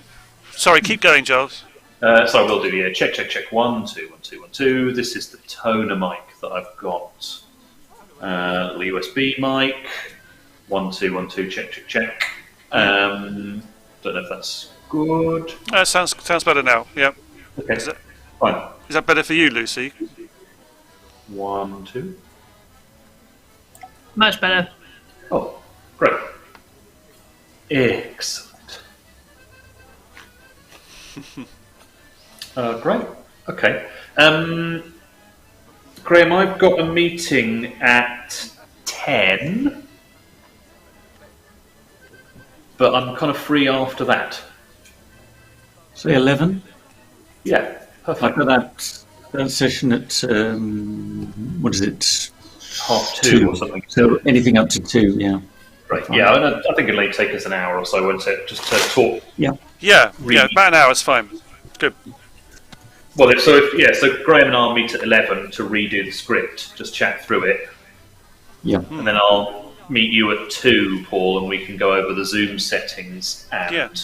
Sorry, keep going, Giles. So I will do. Yeah. Check. 1 2 1 2 1 2. This is the toner mic that I've got. The USB mic. 1 2 1 2. Check. Don't know if that's good. Sounds better now. Yep. Okay. Is Fine. that better for you, Lucy? 1 2. Much better. Oh, great. Excellent. Great. Okay. Graham, I've got a meeting at 10, but I'm kind of free after that. Say 11. Yeah, perfect. I've got that session at what is it? 2:30 or something. So anything up to 2, yeah. Right. Yeah, I think it'll only take us an hour or so, won't it? Just to talk. Yeah. Really? About an hour's fine. Good. Well, so Graham and I'll meet at 11 to redo the script, just chat through it. Yeah. And then I'll meet you at 2, Paul, and we can go over the Zoom settings and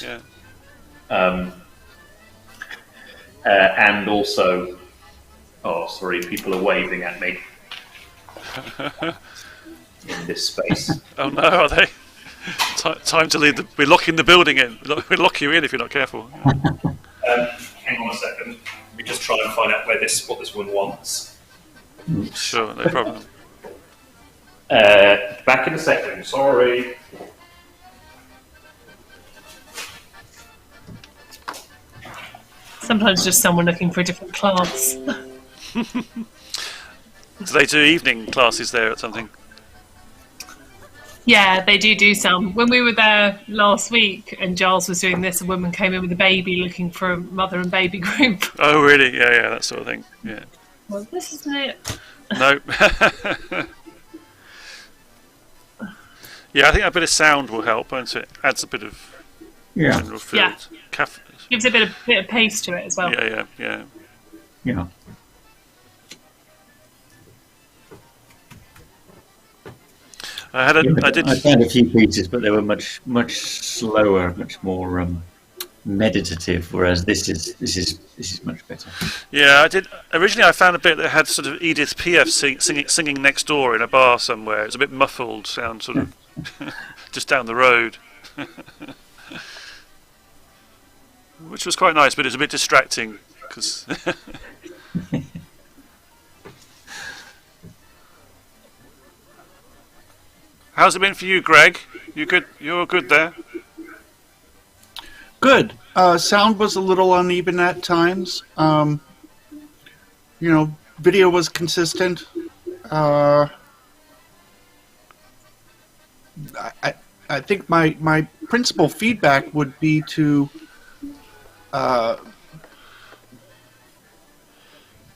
and also, oh, sorry, people are waving at me in this space. Oh no, are they? Time to leave. We're locking the building in. We'll lock you in if you're not careful. Hang on a second. Let me just try and find out what this one wants. Sure, no problem. Back in a second. Sorry. Sometimes just someone looking for a different class. Do they do evening classes there or something? Yeah, they do some. When we were there last week and Giles was doing this, a woman came in with a baby looking for a mother and baby group. Oh, really? Yeah, that sort of thing. Yeah. Well, this isn't it. No. Yeah, I think a bit of sound will help, won't it? Adds a bit of general feel. Yeah. Gives a bit of pace to it as well. Yeah. Yeah. I did. I found a few pieces, but they were much slower, much more meditative. Whereas this is much better. Yeah, I did. Originally, I found a bit that had sort of Edith Piaf singing next door in a bar somewhere. It was a bit muffled sound, sort of just down the road, which was quite nice, but it was a bit distracting because. How's it been for you, Greg? You good? You're good there. Good. Sound was a little uneven at times. Video was consistent. I think my principal feedback would be to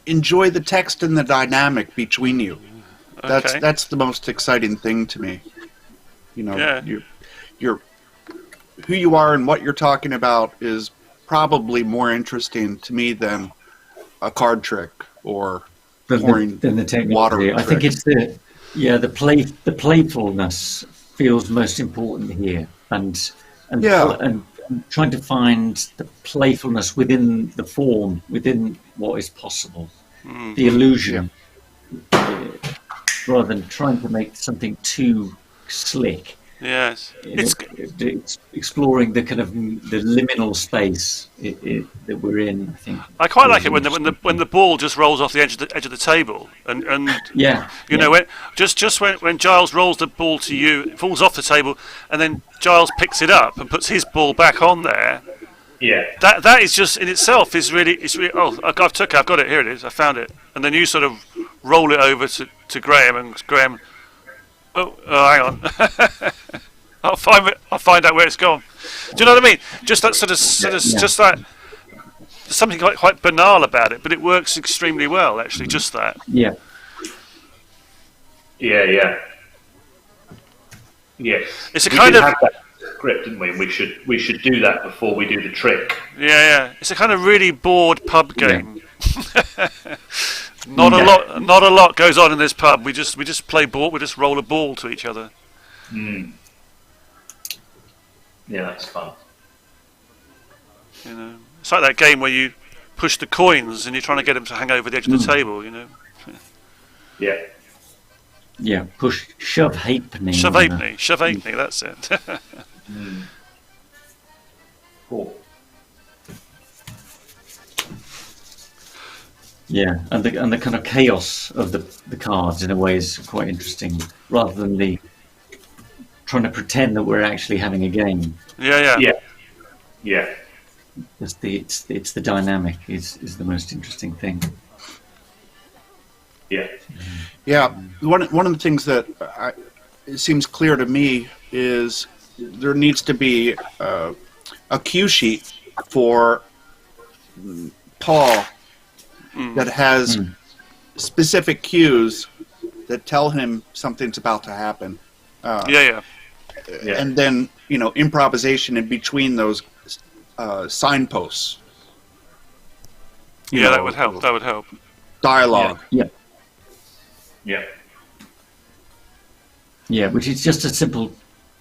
enjoy the text and the dynamic between you. Okay. That's the most exciting thing to me. Yeah. You're who you are and what you're talking about is probably more interesting to me than a card trick or pouring Than the technique. water. I think trick. it's the playfulness feels most important here, and trying to find the playfulness within the form, within what is possible, the illusion, rather than trying to make something too slick. Yes. It's exploring the kind of the liminal space that we're in. I think I quite like it when the ball just rolls off the edge of the table, and know when Giles rolls the ball to you, it falls off the table, and then Giles picks it up and puts his ball back on there. Yeah. That is just in itself is really I've got it, here it is, I found it, and then you sort of roll it over to Graham, and Graham, oh hang on. I'll find out where it's gone. Do you know what I mean? Just that just that. There's something quite banal about it, but it works extremely well. Actually, just that. Yeah. Yeah. It's a we kind of have that script, didn't we? We should do that before we do the trick. Yeah. It's a kind of really bored pub game. Not a lot goes on in this pub. We just play ball. We just roll a ball to each other. Yeah, that's fun. It's like that game where you push the coins and you're trying to get them to hang over the edge of the table. Yeah. Yeah. Shove halfpenny. Shove halfpenny. That's it. Cool. Yeah, and the kind of chaos of the cards in a way is quite interesting, rather than the trying to pretend that we're actually having a game. Yeah. It's the dynamic is the most interesting thing. Yeah. One of the things that it seems clear to me is there needs to be a cue sheet for Paul that has specific cues that tell him something's about to happen. And then improvisation in between those signposts. That would help. That would help. Dialogue. Yeah, which is just a simple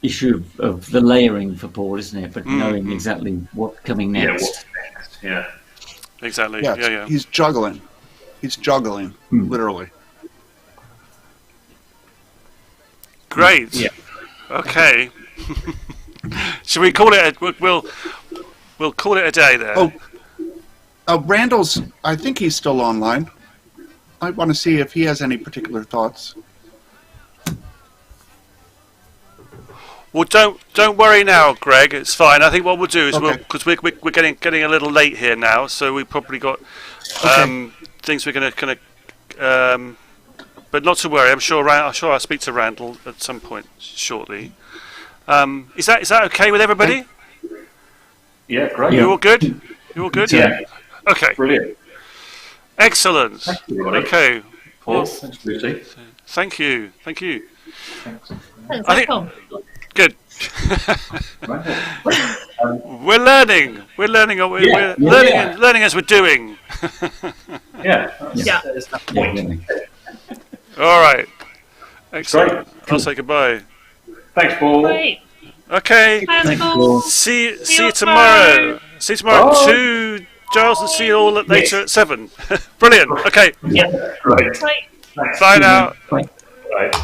issue of the layering for Paul, isn't it? But knowing exactly what's coming next. Yeah, what's next? Yeah. Exactly. Yeah. He's juggling. Literally. Great. Yeah. Okay. Should we call it? We'll call it a day there. Randall's. I think he's still online. I want to see if he has any particular thoughts. Well, don't worry now, Greg. It's fine. I think what we'll do is because we're getting a little late here now, so we probably got things we're going to but not to worry. I'm sure I'll speak to Randall at some point shortly. Is that okay with everybody? Yeah, great. You all good? You all good? Yeah. Okay. Brilliant. Excellent. Thank you, everybody. Okay. Paul, thanks, Lucy. Thank you. Thanks. I think Tom. good. We're learning. We're learning as we're doing. That's the point. All right. Excellent. Great. I'll say goodbye. Thanks, Paul. Great. Okay. Thanks, Paul. Paul. See you you tomorrow. See you tomorrow at Bye. 2, Giles, and see you all later Yes. at 7. Brilliant. Okay. Yeah, great. Great. Thanks. Bye now. Bye. Right.